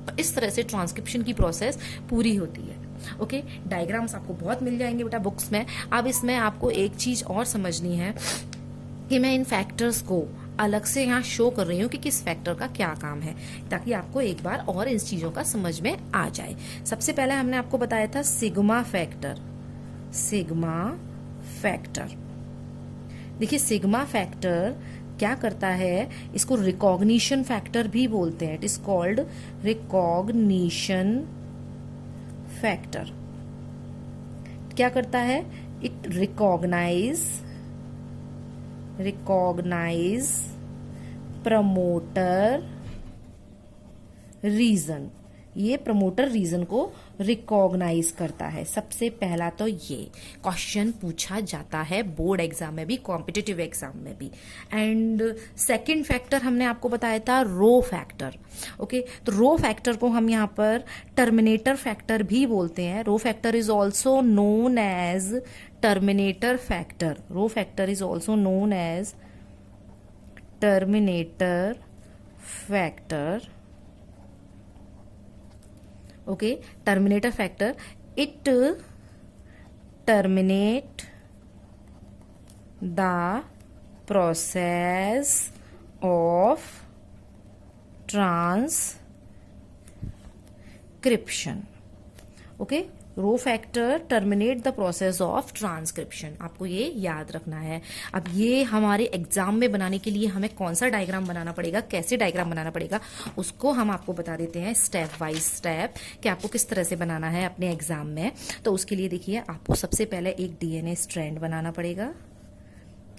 तो इस तरह से ट्रांसक्रिप्शन की प्रोसेस पूरी होती है। ओके, डायग्राम्स आपको बहुत मिल जाएंगे बेटा बुक्स में। अब इसमें आपको एक चीज और समझनी है कि मैं इन फैक्टर्स को अलग से यहाँ शो कर रही हूँ कि किस फैक्टर का क्या काम है, ताकि आपको एक बार और इन चीजों का समझ में आ जाए। सबसे पहले हमने आपको बताया था सिग्मा फैक्टर। सिग्मा फैक्टर, देखिए सिग्मा फैक्टर क्या करता है, इसको रिकॉग्निशन फैक्टर भी बोलते हैं। It is called recognition factor. क्या करता है? It recognise promoter region. ये प्रमोटर रीजन को रिकॉग्नाइज करता है। सबसे पहला तो ये क्वेश्चन पूछा जाता है बोर्ड एग्जाम में भी, कॉम्पिटिटिव एग्जाम में भी। एंड सेकंड फैक्टर हमने आपको बताया था रो फैक्टर। ओके, तो रो फैक्टर को हम यहाँ पर टर्मिनेटर फैक्टर भी बोलते हैं। Rho factor is also known as terminator factor. Rho factor is also known as terminator factor. Okay, terminator factor, it terminate the process of transcription. Okay, rho factor terminate the process of transcription. आपको ये याद रखना है। अब ये हमारे exam में बनाने के लिए हमें कौन सा डायग्राम बनाना पड़ेगा, कैसे डायग्राम बनाना पड़ेगा, उसको हम आपको बता देते हैं स्टेप बाय स्टेप कि आपको किस तरह से बनाना है अपने एग्जाम में। तो उसके लिए देखिए, आपको सबसे पहले एक डीएनए स्ट्रैंड बनाना पड़ेगा।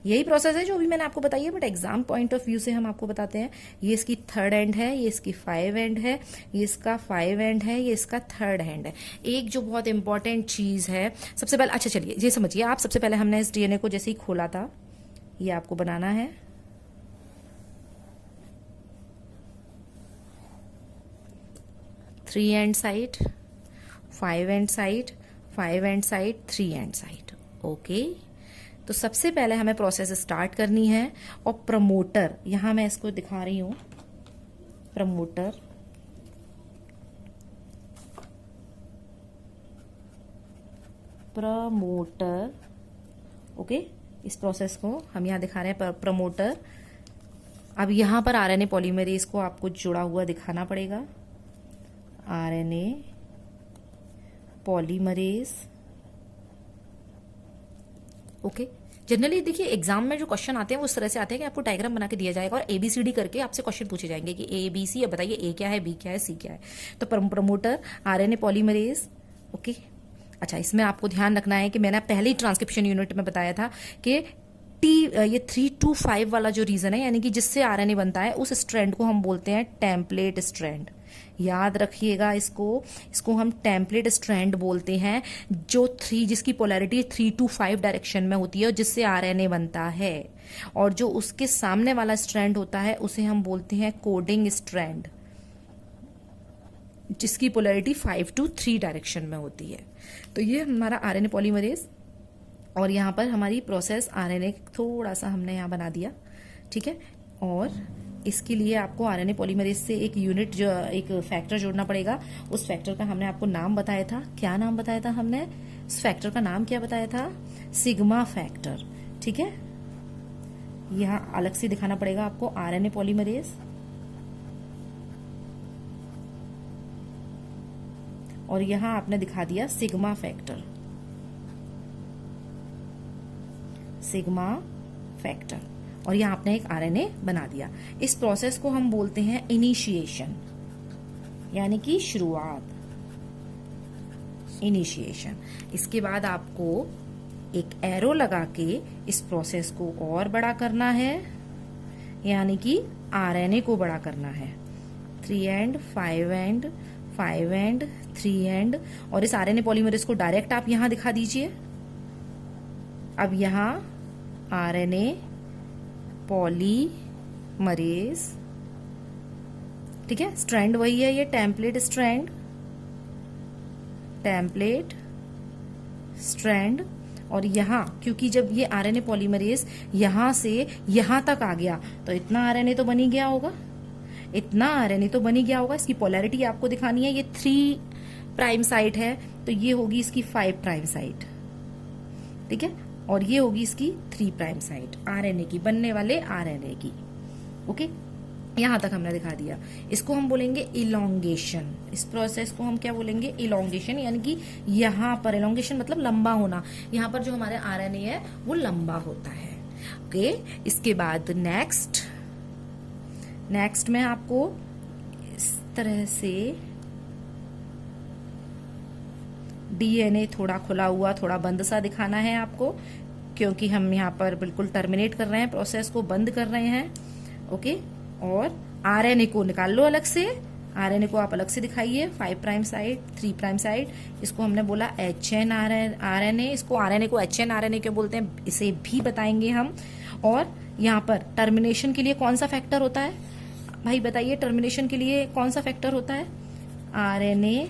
यही प्रोसेस है जो भी मैंने आपको बताई है, but exam point of view से हम आपको बताते हैं। ये इसकी 3rd एंड है, ये इसकी 5 एंड है, ये इसका 5 एंड है, ये इसका 3rd एंड है। एक जो बहुत इंपॉर्टेंट चीज है सबसे पहले, अच्छा चलिए ये समझिए आप। सबसे पहले हमने इस डीएनए को जैसे ही खोला था, ये आपको बनाना है। 3 and side, 5 and side, 5 and side, 3 and side. Okay, तो सबसे पहले हमें प्रोसेस स्टार्ट करनी है। और प्रमोटर, यहां मैं इसको दिखा रही हूं, प्रमोटर ओके, इस प्रोसेस को हम यहां दिखा रहे हैं प्रमोटर। अब यहां पर आरएनए पॉलीमरेज को आपको जुड़ा हुआ दिखाना पड़ेगा। RNA polymerase. ओके, जनरली देखिए एग्जाम में जो क्वेश्चन आते हैं वो इस तरह से आते हैं कि आपको डायग्राम बना के दिया जाएगा और ABCD करके आपसे क्वेश्चन पूछे जाएंगे कि ABC, अब बताइए A क्या है, B क्या है, C क्या है। तो प्रमोटर, आरएनए पॉलीमरेज। ओके, अच्छा इसमें आपको ध्यान रखना है कि मैंने पहले ही ट्रांसक्रिप्शन यूनिट में बताया था कि ये 3 to 5 वाला जो रीजन है, यानी कि जिससे आरएनए बनता है, उस स्ट्रैंड को हम बोलते हैं टेम्पलेट स्ट्रैंड। याद रखिएगा इसको हम टेम्पलेट स्ट्रैंड बोलते हैं, जिसकी पोलैरिटी 3 to 5 डायरेक्शन में होती है और जिससे आरएनए बनता है। और जो उसके सामने वाला स्ट्रैंड होता है उसे हम बोलते हैं कोडिंग स्ट्रैंड। जिसकी पोलैरिटी 5 to 3 डायरेक्शन में होती है। तो ये हमारा आरएनए पॉलीमरेज, और यहाँ पर हमारी प्रोसेस आरएनए थोड़ा सा हमने यहाँ बना दिया, ठीक है। और इसके लिए आपको आरएनए पॉलीमरेज से एक यूनिट जो एक फैक्टर जोड़ना पड़ेगा। उस फैक्टर का हमने आपको नाम बताया था। क्या नाम बताया था हमने? इस फैक्टर का नाम क्या बताया था? सिग्मा फैक्टर, ठीक है। यहाँ अलग से दिखाना पड़ेगा आपको आरएनए पॉलीमरेज, और यहाँ आपने दिखा दिया सिग्मा फैक्टर, सिग्मा फैक्टर, और यहाँ आपने एक आरएनए बना दिया। इस प्रोसेस को हम बोलते हैं इनिशिएशन, यानी कि शुरुआत, इनिशिएशन। इसके बाद आपको एक एरो लगा के इस प्रोसेस को और बड़ा करना है, यानी कि आरएनए को बड़ा करना है। 3 एंड 5 एंड 5 एंड 3 एंड, और इस आरएनए पॉलीमरेज को डायरेक्ट आप यहां दिखा दीजिए। अब यहां आरएनए पॉलीमरेज, ठीक है, स्ट्रैंड वही है, ये टेम्पलेट स्ट्रैंड, टेम्पलेट स्ट्रैंड। और यहां क्योंकि जब ये आरएनए पॉलीमरेज यहां से यहां तक आ गया तो इतना आरएनए तो बन ही गया होगा, इतना आरएनए तो बन ही गया होगा। इसकी पोलैरिटी आपको दिखानी है। ये 3 प्राइम साइट है तो ये होगी इसकी 5 प्राइम साइट, ठीक है, और ये होगी इसकी 3 प्राइम साइट आरएनए की, बनने वाले आरएनए की। ओके, यहां तक हमने दिखा दिया। इसको हम बोलेंगे इलोंगेशन। इस प्रोसेस को हम क्या बोलेंगे? इलोंगेशन, यानी कि यहां पर इलोंगेशन मतलब लंबा होना। यहां पर जो हमारे आरएनए है वो लंबा होता है। ओके, इसके बाद नेक्स्ट में आपको इस तरह से डीएनए थोड़ा खुला हुआ, थोड़ा बंद सा दिखाना है आपको, क्योंकि हम यहाँ पर बिल्कुल टर्मिनेट कर रहे हैं, प्रोसेस को बंद कर रहे हैं। ओके, और आरएनए को निकाल लो अलग से, आरएनए को आप अलग से दिखाइए, 5 प्राइम साइड 3 प्राइम साइड। इसको हमने बोला एचएन आरएनए, इसको आरएनए को एचएन आरएनए क्यों बोलते हैं इसे भी बताएंगे हम। और यहाँ पर टर्मिनेशन के लिए कौन सा फैक्टर होता है भाई बताइए? टर्मिनेशन के लिए कौन सा फैक्टर होता है? आरएनए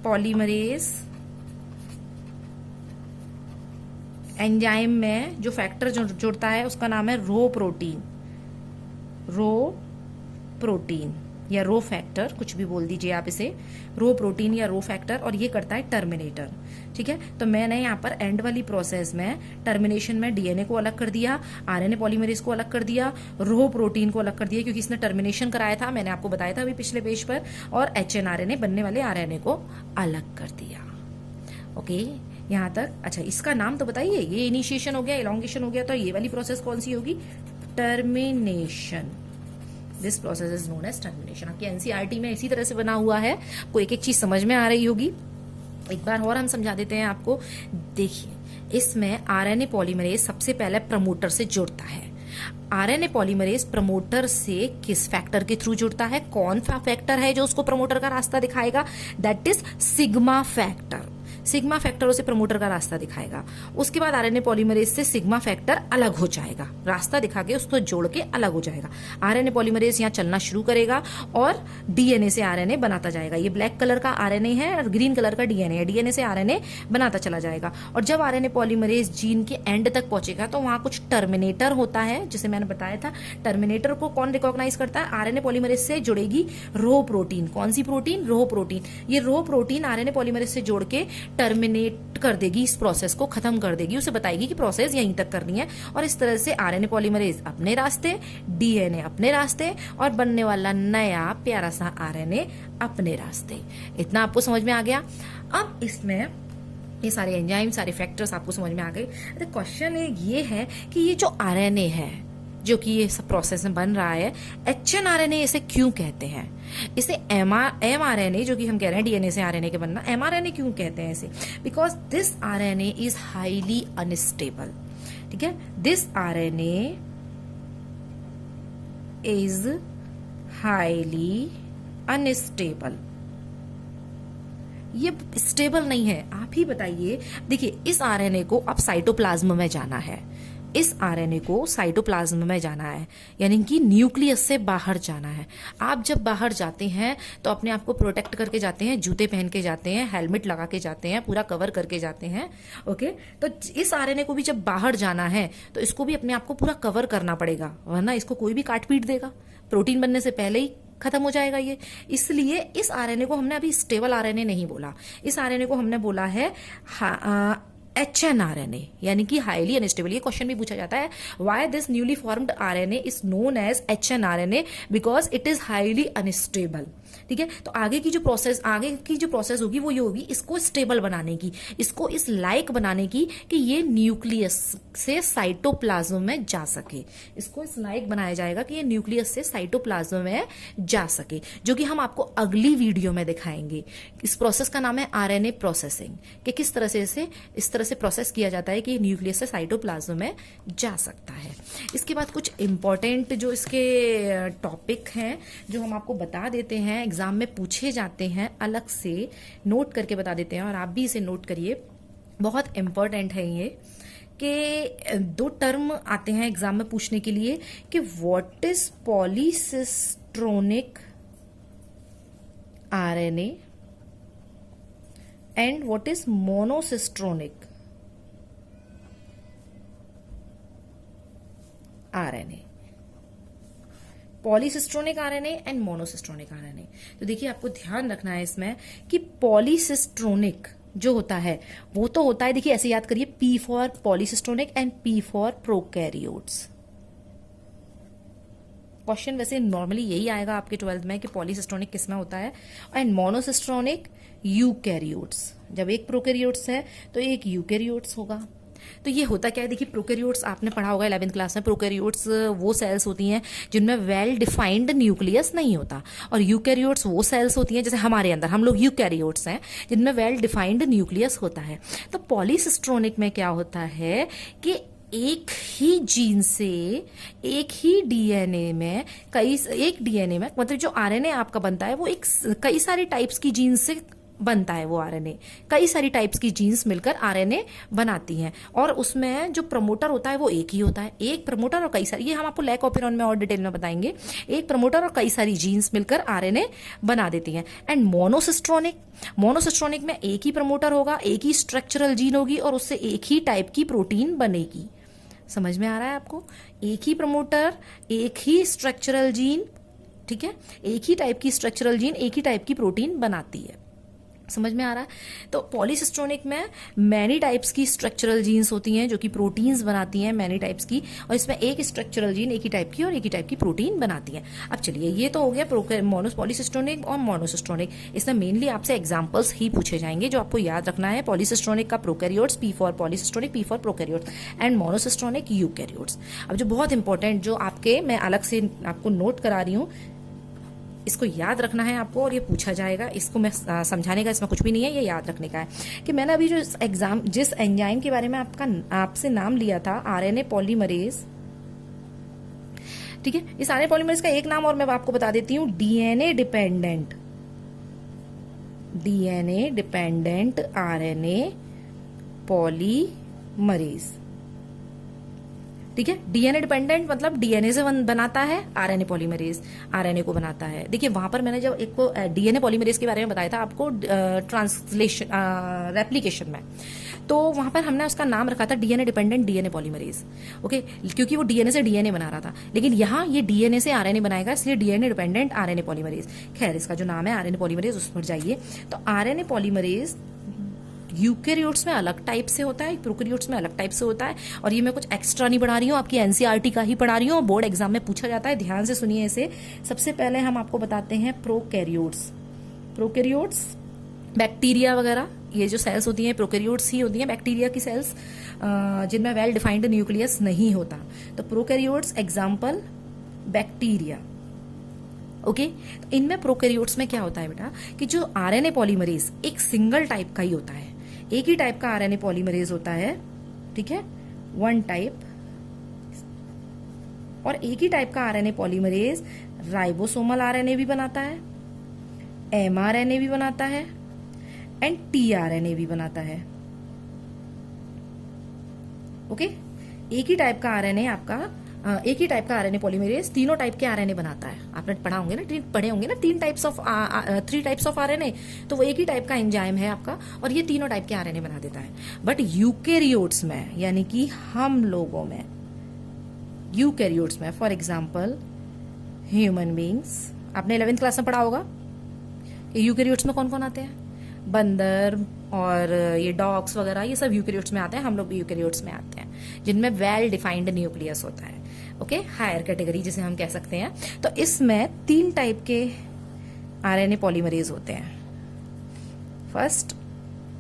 पॉलीमरेज एंजाइम में जो फैक्टर जुड़ता है उसका नाम है रो प्रोटीन, रो प्रोटीन या रो फैक्टर, कुछ भी बोल दीजिए आप इसे, रो प्रोटीन या रो फैक्टर, और ये करता है टर्मिनेटर। ठीक है, तो मैंने यहाँ पर एंड वाली प्रोसेस में टर्मिनेशन में डीएनए को अलग कर दिया, आरएनए पॉलीमरेज को अलग कर दिया, रो प्रोटीन को अलग कर दिया क्योंकि इसने टर्मिनेशन कराया था, मैंने आपको बताया था अभी पिछले पेज पर, और एचएनआरएनए बनने वाले आरएनए को अलग कर दिया। ओके, यहाँ तक। अच्छा, इसका नाम तो बताइए, ये इनिशिएशन हो गया, इलोंगेशन हो गया, तो ये वाली प्रोसेस कौन सी होगी? Termination. This process is known as termination. आपकी एनसीईआरटी में इसी तरह से बना हुआ है, कोई एक एक चीज समझ में आ रही होगी। एक बार और हम समझा देते हैं आपको। देखिए, इसमें आरएनए पॉलीमरेज सबसे पहले प्रमोटर से जुड़ता है। आरएनए पॉलीमरेज प्रमोटर से किस फैक्टर के थ्रू जुड़ता है? कौन सा फैक्टर है जो उसको प्रमोटर का रास्ता दिखाएगा? That is sigma factor. Sigma factor उसे प्रमोटर का रास्ता दिखाएगा। उसके बाद आरएनए पॉलीमरेज से सिग्मा फैक्टर अलग हो जाएगा, रास्ता दिखा के उसको जोड़ के अलग हो जाएगा। आरएनए पॉलीमरेज यहाँ चलना शुरू करेगा और डीएनए से आरएनए बनाता जाएगा। ये ब्लैक कलर का आरएनए है और ग्रीन कलर का डीएनए है। डीएनए से आरएनए बनाता चला जाएगा, और जब आरएनए पॉलीमरेज जीन के एंड तक पहुंचेगा तो वहां कुछ टर्मिनेटर होता है, जिसे मैंने बताया था। टर्मिनेटर को कौन रिकॉग्नाइज करता है? आरएनए पॉलीमरेज से जुड़ेगी रो प्रोटीन। कौन सी प्रोटीन? रो प्रोटीन। ये रो प्रोटीन आरएनए पॉलीमरेज से जोड़ के टर्मिनेट कर देगी, इस प्रोसेस को खत्म कर देगी, उसे बताएगी कि प्रोसेस यहीं तक करनी है। और इस तरह से आरएनए पॉलीमरेज अपने रास्ते, डीएनए अपने रास्ते, और बनने वाला नया प्यारा सा आरएनए अपने रास्ते। इतना आपको समझ में आ गया? अब इसमें ये सारे एंजाइम, सारे फैक्टर्स आपको समझ में आ गए। क्वेश्चन ये है कि ये जो आरएनए है जो कि ये सब प्रोसेस में बन रहा है, एचएनआरएनए इसे क्यों कहते हैं? इसे एमआरएनए जो कि हम कह रहे हैं डीएनए से आरएनए के बनना, एमआरएनए क्यों कहते हैं इसे? Because this RNA is highly unstable. ठीक है, this RNA is highly unstable. ये स्टेबल नहीं है। आप ही बताइए। देखिए, इस आरएनए को अब साइटोप्लाज्म में जाना है, इस आरएनए को साइटोप्लाज्म में जाना है, यानी कि न्यूक्लियस से बाहर जाना है। आप जब बाहर जाते हैं तो अपने आप को प्रोटेक्ट करके जाते हैं, जूते पहन के जाते हैं, हेलमेट लगा के जाते हैं, पूरा कवर करके जाते हैं। ओके, तो इस आरएनए को भी जब बाहर जाना है तो इसको भी अपने आप को पूरा कवर करना पड़ेगा, वरना इसको कोई भी काट पीट देगा, प्रोटीन बनने से पहले ही खत्म हो जाएगा ये। इसलिए इस आरएनए को हमने अभी स्टेबल आरएनए नहीं बोला, इस आरएनए को हमने बोला है HNRNA, यानी कि हाईली अनस्टेबल। ये क्वेश्चन भी पूछा जाता है, why this newly formed RNA is known as HNRNA, because it is highly unstable. ठीक है, तो आगे की जो प्रोसेस होगी वो ये होगी, इसको स्टेबल बनाने की, इसको इस लायक बनाने की कि ये न्यूक्लियस से साइटोप्लाज्म में जा सके। इसको इस लायक बनाया जाएगा कि ये न्यूक्लियस से साइटोप्लाज्म में जा सके, जो कि हम आपको अगली वीडियो में दिखाएंगे। इस प्रोसेस का नाम है आरएनए प्रोसेसिंग, कि किस तरह से इस तरह से प्रोसेस किया जाता है कि न्यूक्लियस से साइटोप्लाज्म में जा सकता है। इसके बाद कुछ इंपॉर्टेंट जो इसके टॉपिक हैं जो हम आपको बता देते हैं, एग्जाम में पूछे जाते हैं, अलग से नोट करके बता देते हैं, और आप भी इसे नोट करिए, बहुत इंपॉर्टेंट है ये। कि 2 टर्म आते हैं एग्जाम में पूछने के लिए कि what is polycistronic RNA and what is monocistronic RNA. Polycistronic RNA and monocistronic RNA. तो देखिए, आपको ध्यान रखना है इसमें कि पॉलीसिस्ट्रोनिक जो होता है वो तो होता है, देखिए ऐसे याद करिए, P for polycistronic and P for prokaryotes. Question वैसे नॉर्मली यही आएगा आपके 12th में कि पॉलीसिस्ट्रोनिक किसमें होता है, एंड मोनोसिस्ट्रोनिक यूकैरियोट्स। जब एक प्रोकैरियोट्स है तो एक यूकैरियोट्स होगा। तो ये होता क्या है, देखिए प्रोकैरियोट्स आपने पढ़ा होगा 11th क्लास में। प्रोकैरियोट्स वो सेल्स होती हैं जिनमें वेल डिफाइंड न्यूक्लियस नहीं होता, और यूकैरियोट्स वो सेल्स होती हैं, जैसे हमारे अंदर हम लोग यूकैरियोट्स हैं, जिनमें वेल डिफाइंड न्यूक्लियस होता है। तो पॉलीसिस्ट्रोनिक में क्या होता है कि एक ही जीन से, एक ही डीएनए में, एक डीएनए में, मतलब जो आरएनए आपका बनता है वो कई सारी टाइप्स की जीन से बनता है। वो आरएनए कई सारी टाइप्स की जीन्स मिलकर आरएनए बनाती हैं, और उसमें जो प्रमोटर होता है वो एक ही होता है। एक प्रमोटर और कई सारी, ये हम आपको लैक ऑपेरॉन में और डिटेल में बताएंगे। एक प्रमोटर और कई सारी जीन्स मिलकर आरएनए बना देती हैं। एंड मोनोसिस्ट्रोनिक में एक ही प्रमोटर होगा, एक ही स्ट्रक्चरल जीन होगी, और उससे एक ही टाइप की प्रोटीन बनेगी। समझ में आ रहा है आपको? एक ही प्रमोटर, एक ही स्ट्रक्चरल जीन, ठीक है, एक ही टाइप की स्ट्रक्चरल जीन एक ही टाइप की प्रोटीन बनाती है। समझ में आ रहा है? तो पॉलीसिस्ट्रोनिक में मैनी टाइप्स की स्ट्रक्चरल जीन्स होती हैं जो कि प्रोटीन्स बनाती हैं मैनी टाइप्स की, और इसमें एक स्ट्रक्चरल जीन एक ही टाइप की और एक ही टाइप की प्रोटीन बनाती है। अब चलिए, ये तो हो गया पॉलीसिस्ट्रोनिक और मोनोसिस्ट्रोनिक। इसमें मेनली आपसे एग्जांपल्स ही पूछे जाएंगे जो आपको याद रखना है। पॉलीसिस्ट्रोनिक का prokaryotes, P for polycistronic, P for prokaryotes, and monocistronic eukaryotes. अब जो बहुत इंपॉर्टेंट, जो आपके मैं अलग से आपको नोट करा रही हूँ, इसको याद रखना है आपको, और ये पूछा जाएगा। इसको मैं समझाने का इसमें कुछ भी नहीं है, ये याद रखने का है कि मैंने अभी जो जिस एंजाइम के बारे में आपसे नाम लिया था, आरएनए पॉलीमरेज, ठीक है, इस आरएनए पॉलीमरेज का एक नाम और मैं आपको बता देती हूँ, डीएनए डिपेंडेंट आरएनए पॉलीमरेज। ठीक है, डीएनए डिपेंडेंट मतलब डीएनए से बनाता है, आरएनए पॉलीमरेज आरएनए को बनाता है। देखिए, वहां पर मैंने जब एक को डीएनए पॉलीमरेज के बारे में बताया था आपको ट्रांसलेशन रेप्लिकेशन में, तो वहां पर हमने उसका नाम रखा था DNA dependent DNA polymerase. Okay, क्योंकि वो डीएनए से डीएनए बना रहा था, लेकिन यहाँ ये डीएनए से आरएनए बनाएगा, इसलिए डीएनए डिपेंडेंट आरएनए पॉलीमरेज। खैर, इसका जो नाम है आरएनए पॉलीमरेज, उस पर जाइए। तो आरएनए पॉलीमरेज यूकैरियोट्स में अलग टाइप से होता है, प्रोकैरियोट्स में अलग टाइप से होता है, और ये मैं कुछ एक्स्ट्रा नहीं पढ़ा रही हूँ, आपकी एनसीईआरटी का ही पढ़ा रही हूँ, बोर्ड एग्जाम में पूछा जाता है। ध्यान से सुनिए इसे। सबसे पहले हम आपको बताते हैं प्रोकैरियोट्स बैक्टीरिया वगैरह, ये जो सेल्स होती हैं प्रोकैरियोट्स ही होती हैं, बैक्टीरिया की सेल्स जिनमें वेल डिफाइंड न्यूक्लियस नहीं होता। तो प्रोकैरियोट्स एग्जाम्पल बैक्टीरिया। ओके, तो इनमें प्रोकैरियोट्स में क्या होता है बेटा कि जो आरएनए पॉलीमरेज एक सिंगल टाइप का ही होता है, एक ही टाइप का आरएनए पॉलीमरेज होता है, ठीक है, वन टाइप। और एक ही टाइप का आरएनए पॉलीमरेज राइबोसोमल आरएनए भी बनाता है, एमआरएनए भी बनाता है, एंड टीआरएनए भी बनाता है। ओके, एक ही टाइप का आरएनए आपका एक ही टाइप का आरएनए पॉलीमरेज तीनों टाइप के आरएनए बनाता है। आपने पढ़े होंगे ना थ्री टाइप्स ऑफ आरएनए, तो वो एक ही टाइप का एंजाइम है आपका और ये तीनों टाइप के आरएनए बना देता है। बट यूकेरियोट्स में, यानी कि हम लोगों में, यूकेरियोट्स में फॉर एग्जांपल ह्यूमन बींग्स, आपने 11th क्लास में पढ़ा होगा कि यूकेरियोट्स में कौन कौन आते हैं, बंदर और ये डॉग्स वगैरह, ये सब यूकेरियोट्स में आते हैं। हम लोग भी यूकेरियोट्स में आते हैं जिनमें वेल डिफाइंड न्यूक्लियस होता है। ओके, हायर कैटेगरी जिसे हम कह सकते हैं। तो इसमें 3 टाइप के आरएनए पॉलीमरेज होते हैं। फर्स्ट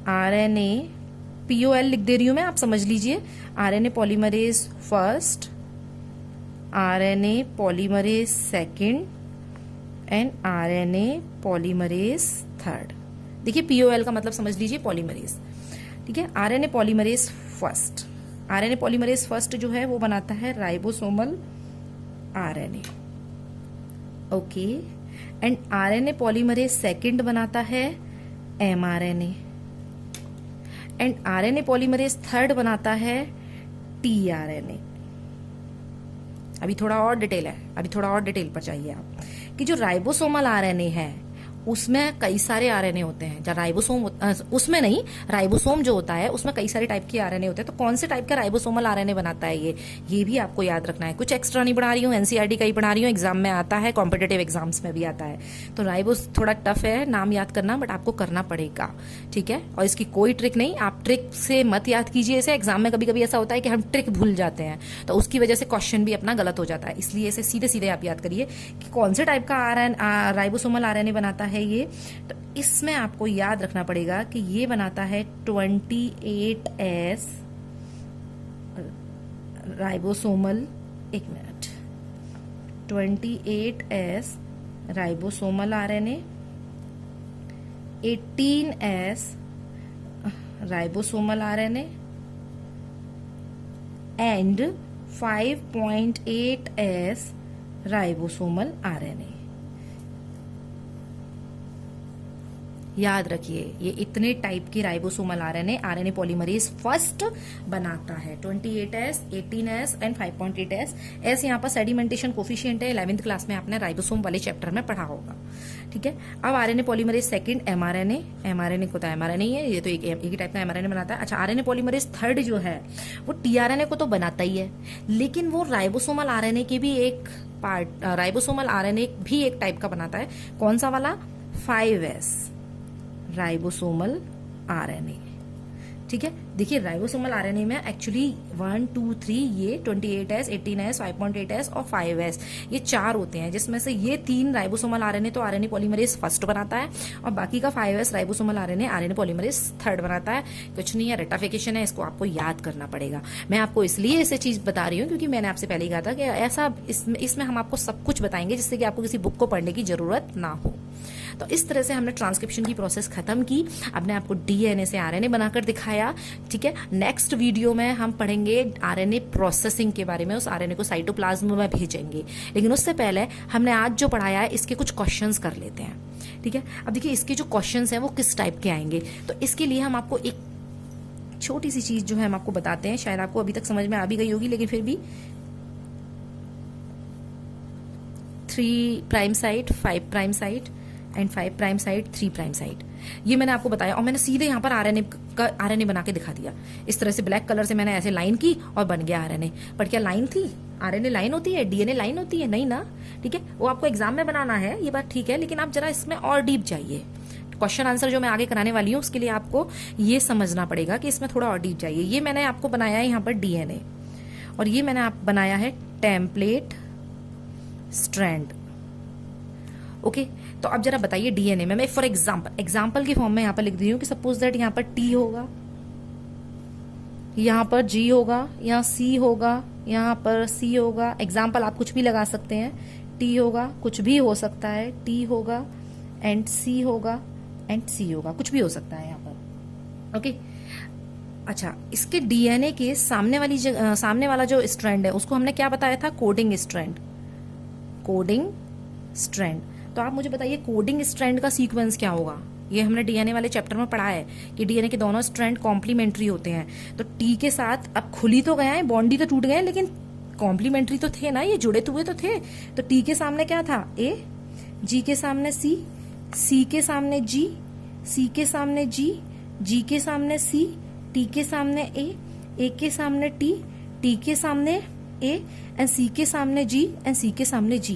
आरएनए POL लिख दे रही हूं मैं, आप समझ लीजिए। RNA polymerase first, RNA polymerase second and RNA polymerase third. देखिए POL का मतलब समझ लीजिए पॉलीमरेज, ठीक है। RNA polymerase first, RNA polymerase first जो है वो बनाता है ribosomal RNA, okay. And RNA polymerase second बनाता है mRNA and RNA polymerase third बनाता है tRNA। अभी थोड़ा और डिटेल है, अभी थोड़ा और डिटेल पर चाहिए आप कि जो राइबोसोमल आरएनए है उसमें कई सारे आरएनए होते हैं। जब राइबोसोम उसमें नहीं, राइबोसोम जो होता है उसमें कई सारे टाइप के आरएनए होते हैं। तो कौन से टाइप का राइबोसोमल आरएनए बनाता है ये भी आपको याद रखना है। कुछ एक्स्ट्रा नहीं पढ़ा रही हूँ, एनसीईआरटी का ही पढ़ा रही हूँ, एग्जाम में आता है, कॉम्पिटेटिव एग्जाम्स में भी आता है। तो राइबोस थोड़ा टफ है नाम याद करना, बट आपको करना पड़ेगा, ठीक है। और इसकी कोई ट्रिक नहीं, आप ट्रिक से मत याद कीजिए इसे। एग्जाम में कभी कभी ऐसा होता है कि हम ट्रिक भूल जाते हैं, तो उसकी वजह से क्वेश्चन भी अपना गलत हो जाता है। इसलिए इसे सीधे सीधे आप याद करिए कि कौन से टाइप का राइबोसोमल आरएनए बनाता है ये। तो इसमें आपको याद रखना पड़ेगा कि ये बनाता है 28S ribosomal, 28S ribosomal RNA, 18S ribosomal RNA and 5.8S ribosomal RNA. याद रखिए ये इतने टाइप के राइबोसोमल आरएनए पॉलीमरेज फर्स्ट बनाता है। 28S, 18S and 5.8S। S यहाँ पर सेडिमेंटेशन कोफिशिएंट है, 11th क्लास में आपने राइबोसोम वाले चैप्टर में पढ़ा होगा, ठीक है। अब आरएनए पॉलीमरेज सेकंड mRNA को तो mRNA ही है, ये तो एक ही टाइप का mRNA बनाता है। अच्छा, आरएनए पॉलीमरेज थर्ड जो है वो tRNA को तो बनाता ही है, लेकिन वो राइबोसोमल आरएनए के भी एक पार्ट, राइबोसोमल आरएनए भी एक टाइप का बनाता है। कौन सा वाला? 5S राइबोसोमल आरएनए, ठीक है। देखिए राइबोसोमल आरएनए में एक्चुअली 1, 2, 3 ये 28S, 18S, 5.8S और 5S ये 4 होते हैं, जिसमें से ये 3 राइबोसोमल आरएनए तो आरएनए पॉलीमरेज फर्स्ट बनाता है और बाकी का 5S ribosomal RNA polymerase third बनाता है। कुछ नहीं है, रेटाफिकेशन है, इसको आपको याद करना पड़ेगा। मैं आपको इसलिए ऐसे चीज बता रही हूँ क्योंकि मैंने आपसे पहले ही कहा था कि ऐसा इसमें हम आपको सब कुछ बताएंगे जिससे कि आपको किसी बुक को पढ़ने की जरूरत ना हो। तो इस तरह से हमने ट्रांसक्रिप्शन की प्रोसेस खत्म की, अपने आपको डीएनए से आरएनए बनाकर दिखाया, ठीक है। नेक्स्ट वीडियो में हम पढ़ेंगे आरएनए प्रोसेसिंग के बारे में, उस आरएनए को साइटोप्लाज्म में भेजेंगे। लेकिन उससे पहले हमने आज जो पढ़ाया है इसके कुछ क्वेश्चंस कर लेते हैं, ठीक है। अब देखिए इसके जो क्वेश्चंस हैं वो किस टाइप के आएंगे, तो इसके लिए हम आपको एक छोटी सी चीज जो है हम आपको बताते हैं, शायद आपको अभी तक समझ में आ भी गई होगी, लेकिन फिर भी 3 prime site, 5 prime site and 5 prime site, 3 prime site, ये मैंने आपको बताया और मैंने सीधे यहाँ पर आरएनए बना के दिखा दिया। इस तरह से ब्लैक कलर से मैंने ऐसे लाइन की और बन गया आरएनए। पर क्या लाइन थी? आरएनए लाइन होती है, डीएनए लाइन होती है? नहीं ना, ठीक है। वो आपको एग्जाम में बनाना है, ये बात ठीक है, लेकिन आप जरा इसमें और डीप जाइए। क्वेश्चन आंसर जो मैं आगे कराने वाली हूँ उसके लिए आपको ये समझना पड़ेगा कि इसमें थोड़ा और डीप जाइए। ये मैंने आपको बनाया है यहाँ पर डीएनए और ये मैंने आप बनाया है टेम्पलेट स्ट्रैंड, ओके। तो अब जरा बताइए डीएनए में मैं फॉर एग्जाम्पल की फॉर्म में यहाँ पर लिख दी हूँ कि सपोज दैट यहाँ पर टी होगा, यहाँ पर जी होगा, यहाँ सी होगा, यहाँ पर सी होगा। एग्जाम्पल आप कुछ भी लगा सकते हैं, टी होगा, कुछ भी हो सकता है, टी होगा एंड सी होगा एंड सी होगा, कुछ भी हो सकता है यहाँ पर, ओके। अच्छा, इसके डीएनए के सामने वाला जो स्ट्रैंड है उसको हमने क्या बताया था? Coding strand. तो आप मुझे बताइए कोडिंग स्ट्रैंड का सीक्वेंस क्या होगा? ये हमने डीएनए वाले चैप्टर में पढ़ा है कि डीएनए के दोनों स्ट्रैंड कॉम्प्लीमेंट्री होते हैं। तो टी के साथ अब खुली तो गया है, बॉन्डी तो टूट गए, लेकिन कॉम्प्लीमेंट्री तो थे ना, ये जुड़े हुए तो थे। तो टी के सामने क्या था, ए, जी के सामने सी, सी के सामने जी, सी के सामने जी, जी के सामने सी, टी के सामने ए के सामने टी के सामने ए, एंड सी के सामने जी, एंड सी के सामने जी।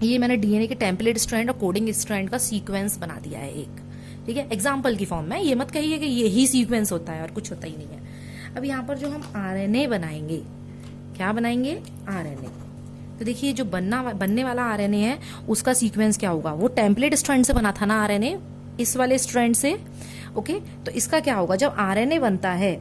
ये मैंने डीएनए के टेम्पलेट स्ट्रैंड और कोडिंग स्ट्रैंड का सीक्वेंस बना दिया है एक, ठीक है, एग्जाम्पल की फॉर्म में। ये मत कहिए कि यही सीक्वेंस होता है और कुछ होता ही नहीं है। अब यहाँ पर जो हम आरएनए बनाएंगे, क्या बनाएंगे, आरएनए। तो देखिए जो बनने वाला आरएनए है उसका सीक्वेंस क्या होगा, वो टेम्पलेट स्ट्रैंड से बना था ना आरएनए, इस वाले स्ट्रैंड से, ओके। तो इसका क्या होगा, जब आरएनए बनता है,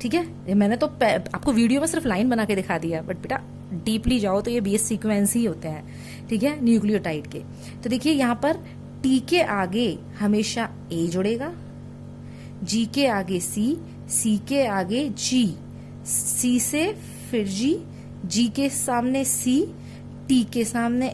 ठीक है, मैंने तो आपको वीडियो में सिर्फ लाइन बना के दिखा दिया, बट बेटा डीपली जाओ तो ये बेस सीक्वेंस ही होते हैं, ठीक है, न्यूक्लियोटाइड के। तो देखिए यहाँ पर टी के आगे हमेशा ए जुड़ेगा, जी के आगे सी के आगे जी, सी से फिर जी के सामने सी, टी के सामने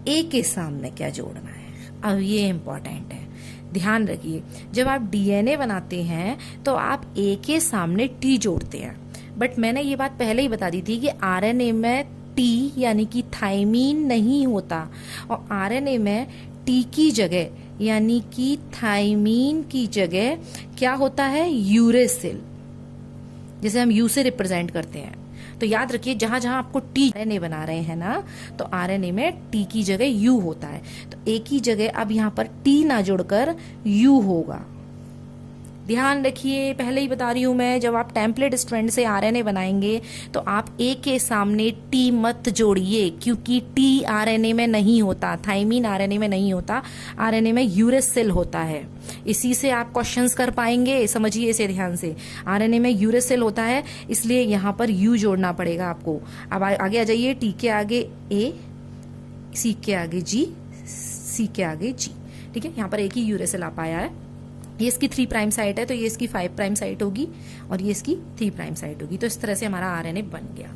ए के सामने क्या जोड़ना है। अब ये इंपॉर्टेंट है, ध्यान रखिए, जब आप डीएनए बनाते हैं तो आप ए के सामने टी जोड़ते हैं, बट मैंने ये बात पहले ही बता दी थी कि आरएनए में टी यानी कि थाइमीन नहीं होता, और आरएनए में टी की जगह यानी कि थाइमीन की जगह क्या होता है, यूरेसिल, जिसे हम यू से रिप्रेजेंट करते हैं। तो याद रखिए जहां जहां आपको टी आरएनए बना रहे हैं ना, तो आरएनए में टी की जगह यू होता है, तो ए की जगह अब यहां पर टी ना जुड़कर यू होगा। ध्यान रखिए, पहले ही बता रही हूं मैं, जब आप टेम्पलेट स्ट्रैंड से आरएनए बनाएंगे तो आप ए के सामने टी मत जोड़िए, क्योंकि टी आरएनए में नहीं होता, थाइमीन आरएनए में नहीं होता, आरएनए में यूरेसिल होता है। इसी से आप क्वेश्चंस कर पाएंगे, समझिए इसे ध्यान से, आरएनए में यूरेसिल होता है, इसलिए यहां पर यू जोड़ना पड़ेगा आपको। अब आगे आ जाइए, टी के आगे ए, सी के आगे जी, सी के आगे जी, ठीक है, यहाँ पर एक ही यूरेसिल आ पाया है। ये इसकी 3 प्राइम साइट है, तो ये इसकी 5 प्राइम साइट होगी, और ये इसकी 3 प्राइम साइट होगी। तो इस तरह से हमारा आरएनए बन गया,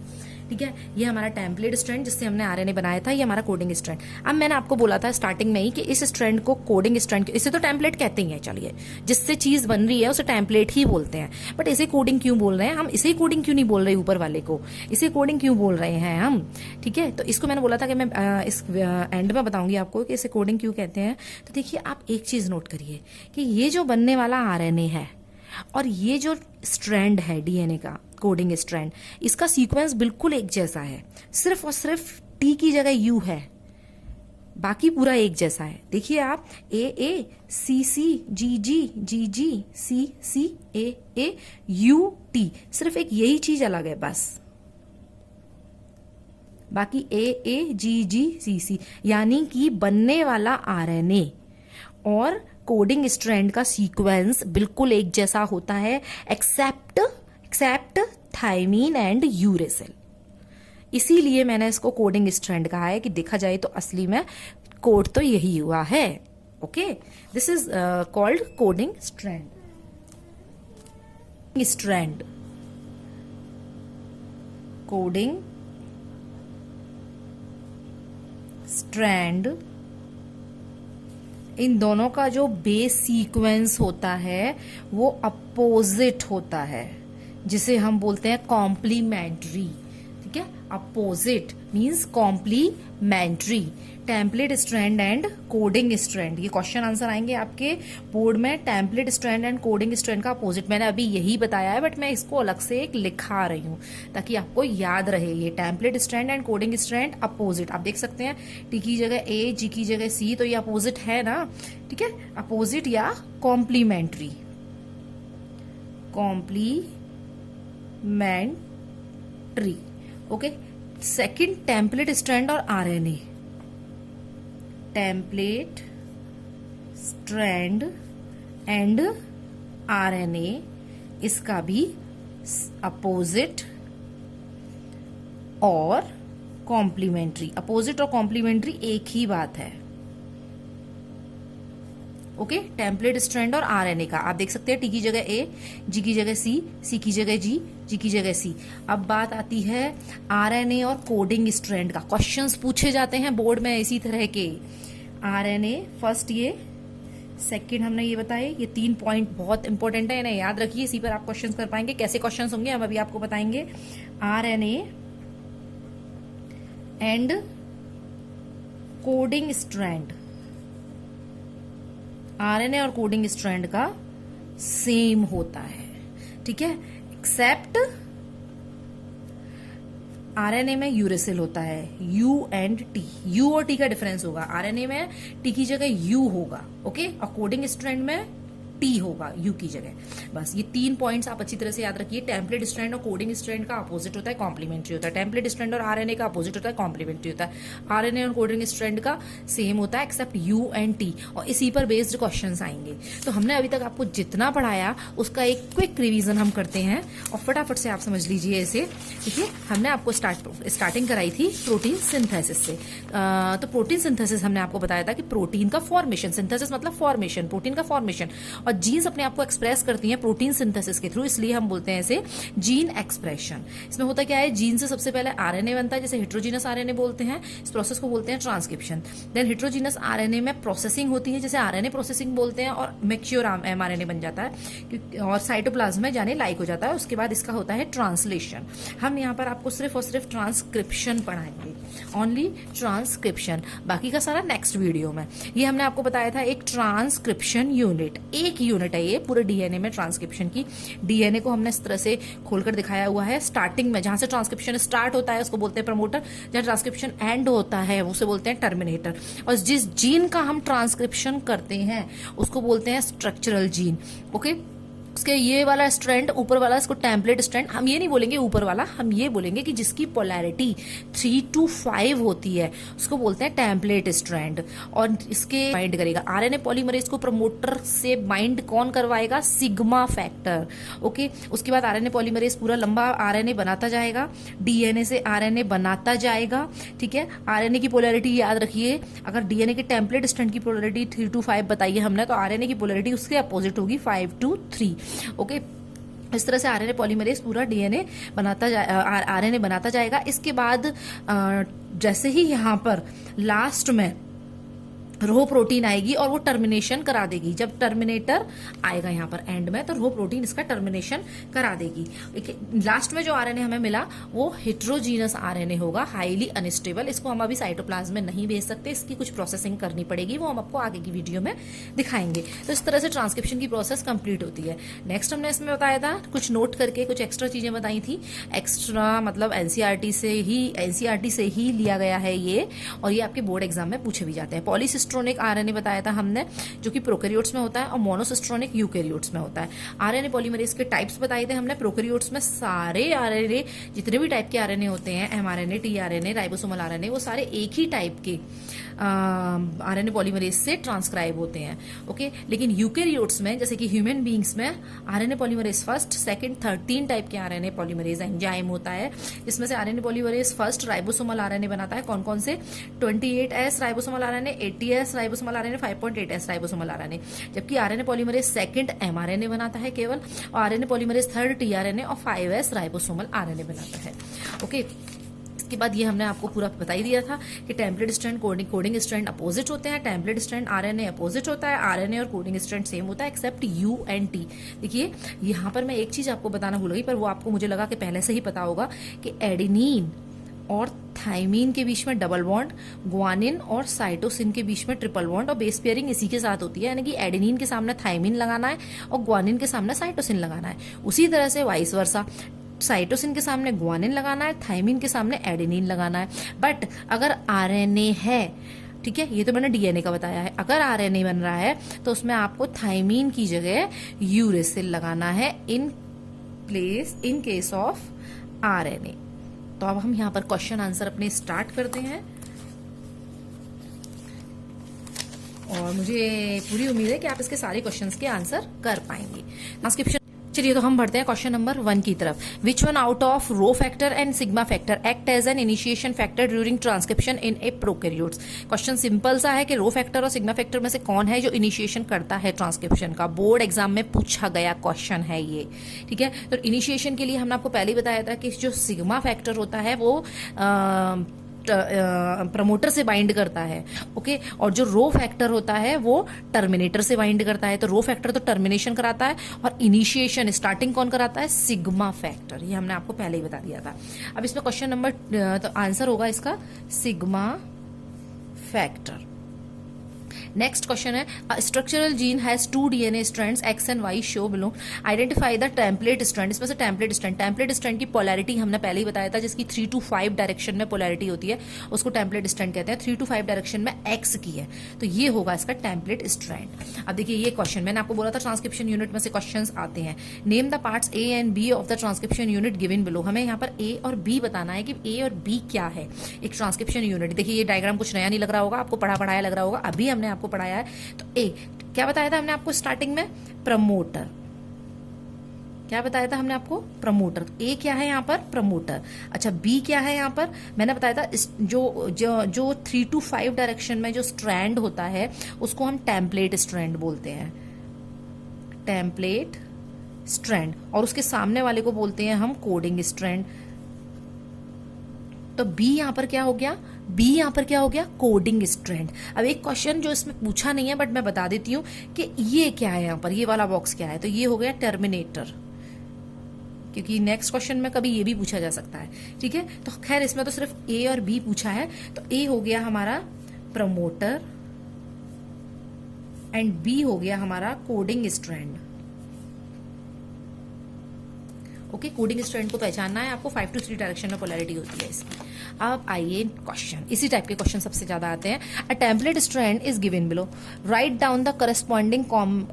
ठीक है। ये हमारा टेम्पलेट स्ट्रैंड जिससे हमने आरएनए बनाया था, ये हमारा कोडिंग स्ट्रैंड। अब मैंने आपको बोला था स्टार्टिंग में ही कि इस स्ट्रैंड को कोडिंग स्ट्रैंड, इसे तो टेम्पलेट कहते ही हैं, चलिए, जिससे चीज बन रही है उसे टेम्पलेट ही बोलते हैं, बट इसे कोडिंग क्यों बोल रहे हैं हम, इसे कोडिंग क्यों नहीं बोल रहे ऊपर वाले को, इसे कोडिंग क्यों बोल रहे हैं हम, ठीक है। तो इसको मैंने बोला था कि मैं इस एंड में बताऊंगी आपको कि इसे कोडिंग क्यों कहते हैं। तो देखिए आप एक चीज नोट करिए कि ये जो बनने वाला आरएनए है और ये जो स्ट्रैंड है डीएनए का कोडिंग स्ट्रैंड, इसका सीक्वेंस बिल्कुल एक जैसा है, सिर्फ और सिर्फ टी की जगह यू है, बाकी पूरा एक जैसा है। देखिए आप ए सी जी जी सी ए यू टी, सिर्फ एक यही चीज अलग है बस, बाकी ए जी सी, यानी कि बनने वाला आरएनए और कोडिंग स्ट्रैंड का सीक्वेंस बिल्कुल एक जैसा होता है, एक्सेप्ट थाइमीन एंड यूरेसिल। इसीलिए मैंने इसको कोडिंग स्ट्रैंड कहा है कि देखा जाए तो असली में कोड तो यही हुआ है, okay. This is called coding strand. Coding strand, इन दोनों का जो बेस सीक्वेंस होता है वो अपोजिट होता है, जिसे हम बोलते हैं कॉम्प्लीमेंट्री, ठीक है। Opposite means complementary. Template strand and coding strand, ये क्वेश्चन आंसर आएंगे आपके बोर्ड में, template strand and coding strand का अपोजिट। मैंने अभी यही बताया है, बट मैं इसको अलग से एक लिखा रही हूं ताकि आपको याद रहे। ये template strand and coding strand opposite, आप देख सकते हैं टी की जगह ए, जी की जगह सी, तो ये अपोजिट है ना, ठीक है, अपोजिट या complementary, complementary, okay. Second template strand और RNA, template strand and RNA, इसका भी अपोजिट और कॉम्प्लीमेंट्री, अपोजिट और कॉम्प्लीमेंट्री एक ही बात है, ओके, टेम्पलेट स्ट्रैंड और आरएनए का आप देख सकते हैं, टी की जगह ए, जी की जगह सी, सी की जगह जी, जी की जगह सी। अब बात आती है आरएनए और कोडिंग स्ट्रैंड का। क्वेश्चंस पूछे जाते हैं बोर्ड में इसी तरह के। आरएनए फर्स्ट, ये सेकंड हमने ये बताए, ये 3 पॉइंट बहुत इंपॉर्टेंट है, इन्हें याद रखिए, इसी पर आप क्वेश्चंस कर पाएंगे। कैसे क्वेश्चंस होंगे हम अभी आपको बताएंगे। RNA and coding strand, RNA और कोडिंग स्ट्रैंड का सेम होता है, ठीक है, एक्सेप्ट आरएनए में यूरेसिल होता है, यू एंड टी, यू और टी का डिफरेंस होगा। आरएनए में टी की जगह यू होगा, ओके, और कोडिंग स्ट्रैंड में टी होगा यू की जगह। बस ये 3 पॉइंट्स आप अच्छी तरह से याद रखिए। टेम्पलेट स्ट्रैंड और कोडिंग स्ट्रैंड का अपोजिट होता है, कॉम्प्लीमेंट्री होता है। टेम्पलेट स्ट्रैंड और आरएनए का अपोजिट होता है, कॉम्प्लीमेंट्री होता है। आरएनए और कोडिंग स्ट्रैंड का सेम होता है एक्सेप्ट यू एंड टी, और इसी पर बेस्ड क्वेश्चंस आएंगे। तो हमने अभी तक आपको जितना पढ़ाया उसका एक क्विक रिवीजन हम करते हैं और फटाफट से आप समझ लीजिए इसे। देखिए, हमने आपको स्टार्टिंग कराई थी प्रोटीन सिंथेसिस से। तो प्रोटीन सिंथेसिस हमने आपको बताया था कि प्रोटीन का फॉर्मेशन, सिंथेसिस मतलब फॉर्मेशन, प्रोटीन का फॉर्मेशन, और जीन्स अपने आप को एक्सप्रेस करती हैं प्रोटीन सिंथेसिस के थ्रू, इसलिए हम बोलते हैं इसे जीन एक्सप्रेशन। इसमें होता क्या है, जीन से सबसे पहले आरएनए बनता है, जैसे हेट्रोजीनस आरएनए बोलते हैं, इस प्रोसेस को बोलते हैं ट्रांसक्रिप्शन। देन हेट्रोजीनस आरएनए में प्रोसेसिंग होती है, जैसे आरएनए प्रोसेसिंग बोलते हैं, और मैच्योर एमआरएनए बन जाता है और साइटोप्लाज्म में जाने लायक हो जाता है। उसके बाद इसका होता है ट्रांसलेशन। हम यहाँ पर आपको सिर्फ और सिर्फ ट्रांसक्रिप्शन पढ़ाएंगे, ओनली ट्रांसक्रिप्शन, बाकी का सारा नेक्स्ट वीडियो में। ये हमने आपको बताया था एक ट्रांसक्रिप्शन यूनिट, एक यूनिट है ये पूरे डीएनए में ट्रांसक्रिप्शन की। डीएनए को हमने इस तरह से खोलकर दिखाया हुआ है। स्टार्टिंग में जहां से ट्रांसक्रिप्शन स्टार्ट होता है उसको बोलते हैं प्रमोटर, जहां ट्रांसक्रिप्शन एंड होता है उसे बोलते हैं टर्मिनेटर, और जिस जीन का हम ट्रांसक्रिप्शन करते हैं उसको बोलते हैं स्ट्रक्चरल जीन, ओके। उसके ये वाला स्ट्रैंड, ऊपर वाला, इसको टेम्पलेट स्ट्रैंड, हम ये नहीं बोलेंगे ऊपर वाला, हम ये बोलेंगे कि जिसकी पोलैरिटी 3 to 5 होती है उसको बोलते हैं टेम्पलेट स्ट्रैंड, और इसके बाइंड करेगा आरएनए पॉलीमरेज को। प्रमोटर से बाइंड कौन करवाएगा, सिग्मा फैक्टर, ओके। उसके बाद आरएनए पॉलीमरेज पूरा लंबा आरएनए बनाता जाएगा, डीएनए से आरएनए बनाता जाएगा, ठीक है। आरएनए की पोलैरिटी याद रखिए, अगर डीएनए के टेम्पलेट स्ट्रैंड की पोलैरिटी 3 to 5 बताइए हमने, तो आरएनए की पोलैरिटी उसके अपोजिट होगी 5 to 3, ओके। इस तरह से आरएनए पॉलीमरेज पूरा डीएनए बनाता आरएनए बनाता जाएगा। इसके बाद जैसे ही यहां पर लास्ट में रो प्रोटीन आएगी और वो टर्मिनेशन करा देगी, जब टर्मिनेटर आएगा यहाँ पर एंड में, तो रो प्रोटीन इसका टर्मिनेशन करा देगी। लास्ट में जो आरएनए हमें मिला वो हेट्रोजीनस आरएनए होगा, हाईली अनस्टेबल। इसको हम अभी साइटोप्लाज्म में नहीं भेज सकते, इसकी कुछ प्रोसेसिंग करनी पड़ेगी, वो हम आपको आगे की वीडियो में दिखाएंगे। तो इस तरह से ट्रांसक्रिप्शन की प्रोसेस कंप्लीट होती है। नेक्स्ट हमने इसमें बताया था, कुछ नोट करके कुछ एक्स्ट्रा चीजें बताई थी। एक्स्ट्रा मतलब एनसीईआरटी से ही लिया गया है ये, और ये आपके बोर्ड एग्जाम में पूछे भी जाते हैं। पॉलीसिस्ट्रोनिक आरएनए बताया था हमने, जो कि प्रोकैरियोट्स में होता है, और मोनोसिस्ट्रोनिक यूकैरियोट्स में होता है। आरएनए पॉलीमरेज के टाइप्स बताए थे हमने। प्रोकैरियोट्स में सारे आरएनए, जितने भी टाइप के आरएनए होते हैं, एमआरएनए, टीआरएनए, राइबोसोमल आरएनए, वो सारे एक ही टाइप के आरएनए पॉलीमरेज से ट्रांसक्राइब होते हैं, ओके। लेकिन यूकैरियोट्स में, जैसे कि ह्यूमन बींग्स में, RNA polymerase first, second, third, 3 type के आरएनए पॉलीमरेज एंजाइम होता है। इसमें से RNA polymerase first ribosomal RNA बनाता है। कौन कौन से, 28S ribosomal RNA, 80S ribosomal RNA, 5.8S ribosomal RNA. जबकि आरएनए पॉलीमरेज सेकंड एमआरएनए बनाता है केवल, और आरएनए पॉलीमरेज थर्ड टीआरएनए और 5S राइबोसोमल आरएनए बनाता है, ओके। इसके बाद ये हमने आपको पूरा बता ही दिया था कि template strand, coding strand opposite होते हैं। टेम्पलेट स्ट्रैंड आरएनए अपोजिट होता है, आरएनए और कोडिंग स्ट्रैंड सेम होता है एक्सेप्ट यू एंड टी। देखिए, यहाँ पर मैं एक चीज आपको बताना भूल गई, पर वो आपको मुझे लगा कि पहले से ही पता होगा कि एडेनिन और थाइमीन के बीच में डबल बॉन्ड, ग्वानिन और साइटोसिन के बीच में ट्रिपल बॉन्ड, और बेस पेयरिंग इसी के साथ होती है, यानी कि एडेनिन के सामने थाइमीन लगाना है और ग्वानिन के सामने साइटोसिन लगाना है। उसी तरह से वाइस वर्सा, साइटोसिन के सामने ग्वानिन लगाना है, थाइमीन के सामने एडेनिन लगाना है। बट अगर आरएनए है, ठीक है, ये तो मैंने डीएनए का बताया है, अगर आरएनए बन रहा है तो उसमें आपको थाइमीन की जगह यूरेसिल लगाना है इन केस ऑफ आरएनए। तो अब हम यहाँ पर क्वेश्चन आंसर अपने स्टार्ट करते हैं, और मुझे पूरी उम्मीद है कि आप इसके सारे क्वेश्चंस के आंसर कर पाएंगे। ट्रांसक्रिप्शन चलिए तो हम बढ़ते हैं क्वेश्चन नंबर 1 की तरफ। Which one out of rho factor and sigma factor act as an initiation factor during transcription in a prokaryotes. Question simple सा है कि रो फैक्टर और सिग्मा फैक्टर में से कौन है जो इनिशिएशन करता है ट्रांसक्रिप्शन का। बोर्ड एग्जाम में पूछा गया क्वेश्चन है ये, ठीक है। तो इनिशिएशन के लिए हमने आपको पहले ही बताया था कि जो सिग्मा फैक्टर होता है वो प्रमोटर से बाइंड करता है, ओके। और जो रो फैक्टर होता है वो टर्मिनेटर से बाइंड करता है। तो रो फैक्टर तो टर्मिनेशन कराता है और इनिशिएशन स्टार्टिंग कौन कराता है? Sigma factor. ये हमने आपको पहले ही बता दिया था। अब इसमें क्वेश्चन नंबर तो आंसर होगा इसका सिग्मा फैक्टर। नेक्स्ट क्वेश्चन है structural gene has 2 DNA strands X and Y show below, identify the template strand. इसमें से टेम्पलेट स्ट्रैंड की पोलैरिटी हमने पहले ही बताया था, जिसकी 3 to 5 डायरेक्शन में पोलैरिटी होती है उसको टेम्पलेट स्ट्रैंड कहते हैं। 3 to 5 डायरेक्शन में X की है, तो ये होगा इसका टेम्पलेट स्ट्रैंड। अब देखिए ये क्वेश्चन मैंने आपको बोला था ट्रांसक्रिप्शन यूनिट में से क्वेश्चन आते हैं। Name the parts A and B of the transcription unit given below. हमें यहाँ पर A और B बताना है कि A और B क्या है एक ट्रांसक्रिप्शन यूनिट। देखिए ये डायग्राम कुछ नया नहीं लग रहा होगा, आपको पढ़ाया लग रहा होगा, अभी हमने आपको पढ़ाया है। तो ए क्या बताया था हमने आपको स्टार्टिंग में? प्रमोटर। क्या बताया था हमने आपको? प्रमोटर। तो ए क्या है यहाँ पर? प्रमोटर। अच्छा बी क्या है यहाँ पर? मैंने बताया था जो 3 to 5 डायरेक्शन में जो स्ट्रैंड होता है उसको हम टेम्पलेट स्ट्रैंड बोलते हैं, टेम्पलेट स्ट्रैंड। और उसके सामने वाले को बोलते हैं हम कोडिंग स्ट्रैंड। तो बी यहां पर क्या हो गया? बी यहां पर क्या हो गया? Coding strand. अब एक क्वेश्चन जो इसमें पूछा नहीं है बट मैं बता देती हूं कि ये क्या है यहां पर, ये वाला बॉक्स क्या है। तो ये हो गया टर्मिनेटर, क्योंकि नेक्स्ट क्वेश्चन में कभी ये भी पूछा जा सकता है, ठीक है। तो खैर इसमें तो सिर्फ ए और बी पूछा है, तो ए हो गया हमारा प्रमोटर एंड बी हो गया हमारा coding strand, okay. Coding strand को पहचानना है आपको। 5 to 3 डायरेक्शन में पोलैरिटी होती है इसकी। अब आइए क्वेश्चन, इसी टाइप के क्वेश्चन सबसे ज्यादा आते हैं। A template strand is given below, write down the corresponding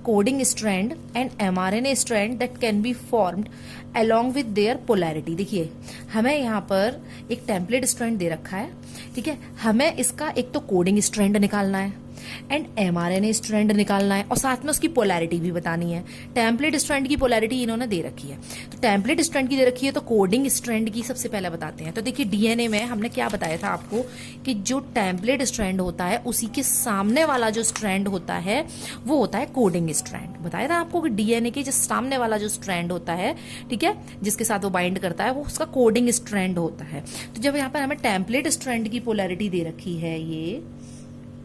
coding strand and mRNA strand that can be formed along with their polarity। देखिए हमें यहाँ पर एक टेम्पलेट स्ट्रैंड दे रखा है, ठीक है। हमें इसका एक तो कोडिंग स्ट्रैंड निकालना है एंड mRNA स्ट्रैंड निकालना है और साथ में उसकी पोलैरिटी भी बतानी है। टेम्पलेट स्ट्रैंड की पोलैरिटी इन्होंने दे रखी है, तो टेम्पलेट स्ट्रैंड की दे रखी है, तो कोडिंग स्ट्रैंड की सबसे पहले बताते हैं। तो देखिए डीएनए में हमने क्या बताया था आपको कि जो टेम्पलेट स्ट्रैंड होता है उसी के सामने वाला जो स्ट्रैंड होता है वो होता है कोडिंग स्ट्रैंड। बताया था आपको कि डीएनए के जो सामने वाला जो स्ट्रैंड होता है, ठीक है, जिसके साथ वो बाइंड करता है वो उसका कोडिंग स्ट्रैंड होता है। तो जब यहाँ पर हमें टेम्पलेट स्ट्रैंड की पोलैरिटी दे रखी है, ये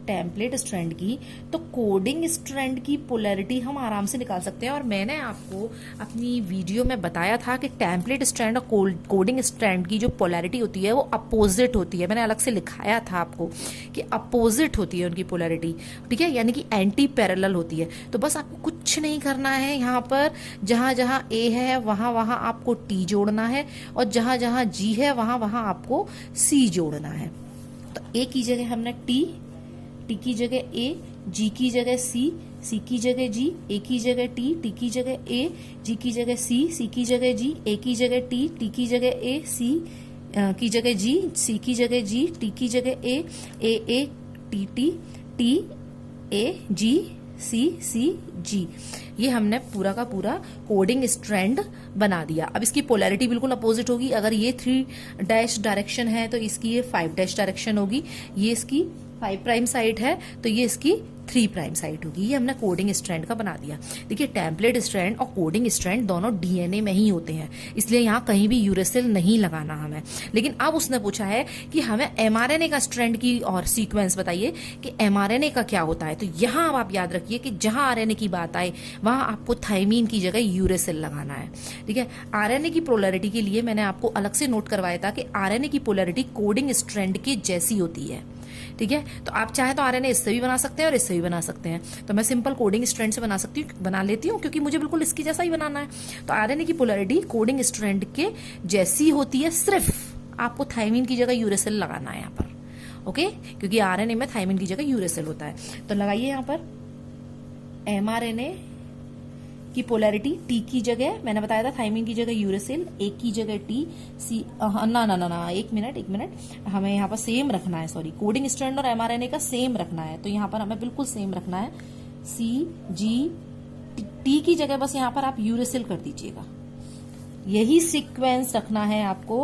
टेम्पलेट स्ट्रैंड की, तो कोडिंग स्ट्रैंड की पोलैरिटी हम आराम से निकाल सकते हैं। और मैंने आपको अपनी वीडियो में बताया था कि टेम्पलेट स्ट्रैंड और कोडिंग स्ट्रैंड की जो पोलैरिटी होती है वो अपोजिट होती है। मैंने अलग से लिखाया था आपको कि अपोजिट होती है उनकी पोलैरिटी, ठीक है, यानी कि एंटी पैरेलल होती है। तो बस आपको कुछ नहीं करना है, यहाँ पर जहां जहां ए है वहां वहां आपको टी जोड़ना है और जहां जहां जी है वहां वहां आपको सी जोड़ना है। तो ए की जगह हमने टी की जगह ए, जी की जगह सी, सी की जगह जी, ए की जगह टी की जगह ए, जी की जगह सी की जगह जी, ए की जगह टी की जगह ए, सी की जगह जी, सी की जगह जी, टी की जगह ए टी ए जी, सी जी। ये हमने पूरा का पूरा कोडिंग स्ट्रैंड बना दिया। अब इसकी पोलैरिटी बिल्कुल अपोजिट होगी। अगर ये 3 डैश डायरेक्शन है तो इसकी ये 5 डैश डायरेक्शन होगी। ये इसकी 5 प्राइम साइड है तो ये इसकी 3 प्राइम साइड होगी। ये हमने कोडिंग स्ट्रैंड का बना दिया। देखिए टेम्पलेट स्ट्रैंड और कोडिंग स्ट्रैंड दोनों डीएनए में ही होते हैं, इसलिए यहाँ कहीं भी यूरेसिल नहीं लगाना हमें। लेकिन अब उसने पूछा है कि हमें एमआरएनए का स्ट्रैंड की और सीक्वेंस बताइए कि एमआरएनए का क्या होता है। तो यहाँ अब आप याद रखिए कि जहां आरएनए की बात आए वहां आपको थाइमीन की जगह यूरेसिल लगाना है, ठीक है। आरएनए की पोलैरिटी के लिए मैंने आपको अलग से नोट करवाया था कि आरएनए की पोलैरिटी कोडिंग स्ट्रैंड की जैसी होती है, ठीक है। तो आप चाहे तो आरएनए इससे भी बना सकते हैं और इससे भी बना सकते हैं। तो मैं सिंपल कोडिंग स्ट्रैंड से बना लेती हूँ क्योंकि मुझे बिल्कुल इसकी जैसा ही बनाना है। तो आरएनए की पोलैरिटी कोडिंग स्ट्रैंड के जैसी होती है, सिर्फ आपको थाइमीन की जगह यूरेसिल लगाना है यहाँ पर, ओके, क्योंकि आरएनए में थाइमीन की जगह यूरेसिल होता है। तो लगाइए यहाँ पर एमआरएनए की पोलैरिटी टी की जगह मैंने बताया था थाइमीन की जगह यूरेसिल, ए की जगह टी, सी ना एक मिनट हमें यहाँ पर सेम रखना है, सॉरी, कोडिंग स्ट्रैंड और एमआरएनए का सेम रखना है। तो यहाँ पर हमें बिल्कुल सेम रखना है, सी जी टी की जगह बस यहाँ पर आप यूरेसिल कर दीजिएगा। यही सीक्वेंस रखना है आपको,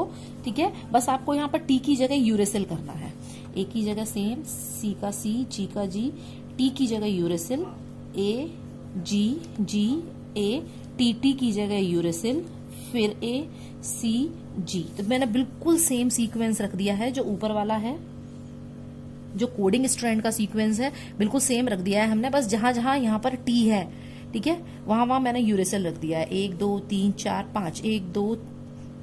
ठीक है। बस आपको यहाँ पर टी की जगह यूरेसिल करना है। ए की जगह सेम, सी का सी, जी का जी, टी की जगह यूरेसिल, ए जी जी ए, टी टी की जगह यूरेसिल, फिर ए सी जी। तो मैंने बिल्कुल सेम सीक्वेंस रख दिया है जो ऊपर वाला है, जो कोडिंग स्ट्रैंड का सीक्वेंस है बिल्कुल सेम रख दिया है हमने। बस जहां जहां यहाँ पर टी है, ठीक है, वहां वहां मैंने यूरेसिल रख दिया है। 1 2 3 4 5, 1 2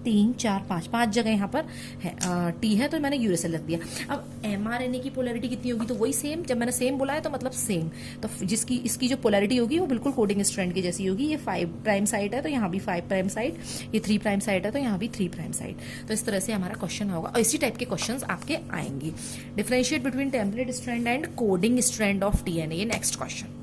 3 4 5, 5 जगह यहाँ पर है टी है, तो मैंने यूरेसिल रख दिया। अब एमआरएनए की पोलैरिटी कितनी होगी, तो वही सेम। जब मैंने सेम बोला है तो मतलब सेम, तो जिसकी इसकी जो पोलैरिटी होगी वो बिल्कुल कोडिंग स्ट्रैंड की जैसी होगी। ये 5 प्राइम साइड है तो यहाँ भी 5 प्राइम साइड, ये 3 प्राइम साइड है तो यहाँ भी 3 प्राइम साइड। तो इस तरह से हमारा क्वेश्चन होगा और इसी टाइप के क्वेश्चन आपके आएंगे। Differentiate between template strand and coding strand of DNA, ये नेक्स्ट क्वेश्चन।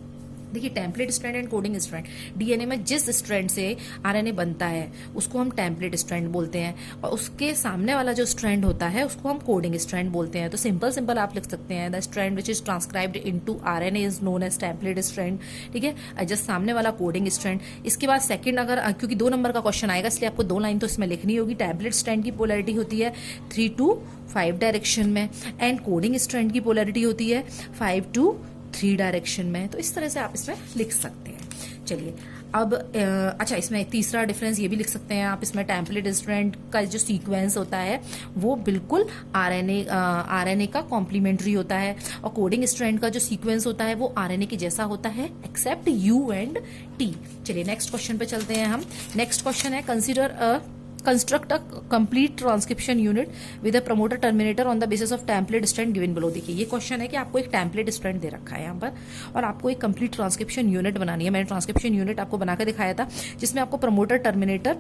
देखिए, template strand and coding strand, DNA में जिस स्ट्रैंड से आरएनए बनता है उसको हम टेम्पलेट स्ट्रैंड बोलते हैं, और उसके सामने वाला जो स्ट्रैंड होता है उसको हम कोडिंग स्ट्रैंड बोलते हैं। तो सिंपल आप लिख सकते हैं, the strand which is transcribed into RNA is known as template strand, ठीक है। जस्ट सामने वाला कोडिंग स्ट्रैंड। इसके बाद सेकंड, अगर क्योंकि 2 नंबर का क्वेश्चन आएगा इसलिए आपको 2 लाइन तो इसमें लिखनी होगी। टेम्पलेट स्ट्रैंड की पोलैरिटी होती है 3 to 5 डायरेक्शन में, एंड कोडिंग स्ट्रैंड की पोलैरिटी होती है 5 to 3 डायरेक्शन में। तो इस तरह से आप इसमें लिख सकते हैं। चलिए अब अच्छा, इसमें तीसरा डिफरेंस ये भी लिख सकते हैं आप, इसमें टेम्पलेट स्ट्रैंड का जो सीक्वेंस होता है वो बिल्कुल आरएनए का कॉम्प्लीमेंट्री होता है, और कोडिंग स्ट्रैंड का जो सीक्वेंस होता है वो आरएनए के जैसा होता है एक्सेप्ट यू एंड टी। चलिए नेक्स्ट क्वेश्चन पे चलते हैं हम। नेक्स्ट क्वेश्चन है, consider construct a complete transcription unit with a promoter terminator on the basis of template strand given below. देखिए, ये क्वेश्चन है कि आपको एक टेम्पलेट स्ट्रैंड दे रखा है यहाँ पर और आपको एक कंप्लीट ट्रांसक्रिप्शन यूनिट बनानी है। मैंने ट्रांसक्रिप्शन यूनिट आपको बनाकर दिखाया था जिसमें आपको प्रमोटर टर्मिनेटर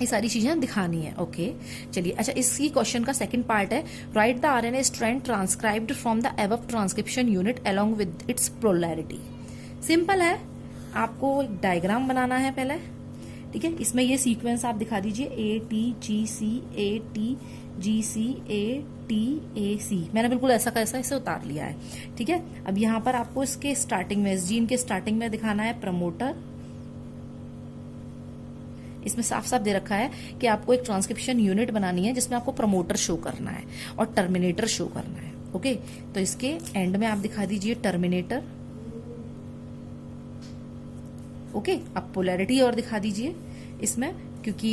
ये सारी चीजें दिखानी है। ओके, चलिए अच्छा, इसी क्वेश्चन का सेकंड पार्ट है, right the RNA strand transcribed from the above transcription unit along with its polarity. Simple है, आपको एक डायग्राम बनाना है पहले, ठीक है। इसमें ये सीक्वेंस आप दिखा दीजिए, A T G C, A T G C, A T A C. मैंने बिल्कुल ऐसा कैसा इसे उतार लिया है, ठीक है। अब यहाँ पर आपको इसके स्टार्टिंग में, इस जीन के स्टार्टिंग में दिखाना है प्रमोटर। इसमें साफ साफ दे रखा है कि आपको एक ट्रांसक्रिप्शन यूनिट बनानी है जिसमें आपको प्रमोटर शो करना है और टर्मिनेटर शो करना है। ओके, तो इसके एंड में आप दिखा दीजिए टर्मिनेटर। ओके, अब पोलैरिटी और दिखा दीजिए इसमें, क्योंकि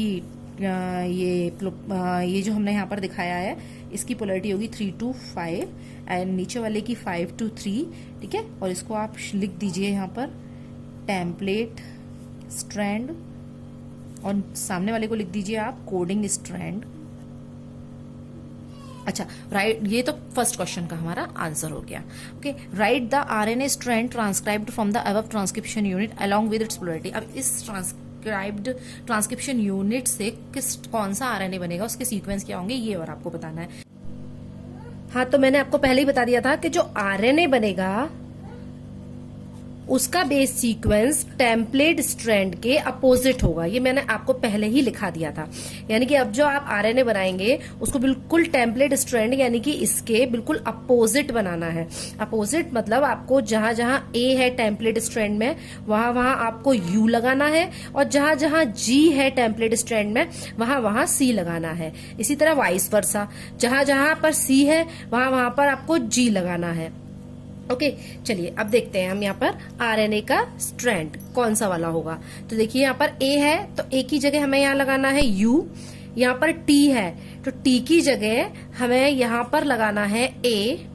ये जो हमने यहाँ पर दिखाया है इसकी पोलैरिटी होगी 3 to 5 एंड नीचे वाले की 5 to 3, ठीक है। और इसको आप लिख दीजिए यहाँ पर टेम्पलेट स्ट्रैंड और सामने वाले को लिख दीजिए आप कोडिंग स्ट्रैंड। अच्छा, राइट, ये तो फर्स्ट क्वेश्चन का हमारा आंसर हो गया। Okay, right the RNA strand transcribed from the above transcription unit along with its polarity. अब इस ट्रांसक्राइब्ड ट्रांसक्रिप्शन यूनिट से कौन सा आरएनए बनेगा, उसके सीक्वेंस क्या होंगे, ये और आपको बताना है। हाँ, तो मैंने आपको पहले ही बता दिया था कि जो आरएनए बनेगा उसका बेस सीक्वेंस टेम्पलेट स्ट्रैंड के अपोजिट होगा। ये मैंने आपको पहले ही लिखा दिया था। यानी कि अब जो आप आरएनए बनाएंगे उसको बिल्कुल टेम्पलेट स्ट्रैंड यानी कि इसके बिल्कुल अपोजिट बनाना है। अपोजिट मतलब आपको जहां जहां ए है टेम्पलेट स्ट्रैंड में वहां वहां आपको यू लगाना है, और जहां जहां जी है टेम्पलेट स्ट्रैंड में वहां वहां सी लगाना है। इसी तरह वाइस वर्सा, जहां जहां पर सी है वहां वहां पर आपको जी लगाना है। ओके, चलिए अब देखते हैं हम यहाँ पर आरएनए का स्ट्रैंड कौन सा वाला होगा। तो देखिए यहाँ पर ए है तो ए की जगह हमें यहाँ लगाना है यू, यहाँ पर टी है तो टी की जगह हमें यहाँ पर लगाना है ए।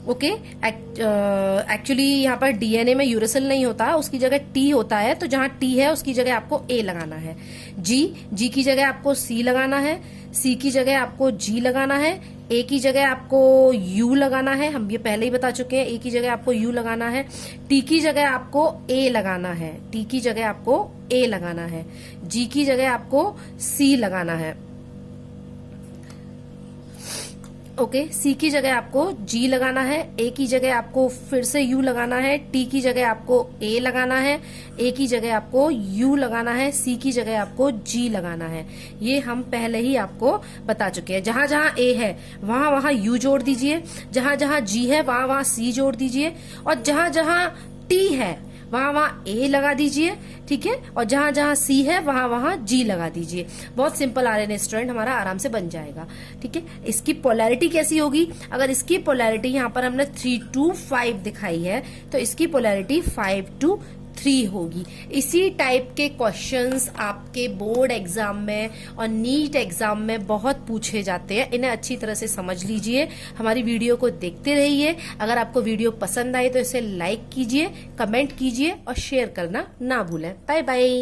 ओके, एक्चुअली यहाँ पर डीएनए में यूरेसिल नहीं होता, उसकी जगह टी होता है, तो जहां टी है उसकी जगह आपको ए लगाना है। जी की जगह आपको सी लगाना है, सी की जगह आपको जी लगाना है, ए की जगह आपको यू लगाना है, हम ये पहले ही बता चुके हैं, ए की जगह आपको यू लगाना है, टी की जगह आपको ए लगाना है, टी की जगह आपको ए लगाना है, जी की जगह आपको सी लगाना है। ओके, सी की जगह आपको जी लगाना है, ए की जगह आपको फिर से यू लगाना है, टी की जगह आपको ए लगाना है, ए की जगह आपको यू लगाना है, सी की जगह आपको जी लगाना है। ये हम पहले ही आपको बता चुके हैं। जहां जहां ए है वहां वहां यू जोड़ दीजिए, जहां जहां जी है वहां वहां सी जोड़ दीजिए, और जहां जहां टी है वहां वहां ए लगा दीजिए, ठीक है, और जहां जहां सी है वहां वहां जी लगा दीजिए। बहुत सिंपल आरएनए स्ट्रैंड हमारा आराम से बन जाएगा, ठीक है। इसकी पोलैरिटी कैसी होगी? अगर इसकी पोलैरिटी यहाँ पर हमने 3 to 5 दिखाई है तो इसकी पोलैरिटी 5 to 3 होगी। इसी टाइप के क्वेश्चंस आपके बोर्ड एग्जाम में और नीट एग्जाम में बहुत पूछे जाते हैं। इन्हें अच्छी तरह से समझ लीजिए, हमारी वीडियो को देखते रहिए। अगर आपको वीडियो पसंद आई तो इसे लाइक कीजिए, कमेंट कीजिए और शेयर करना ना भूलें। Bye bye.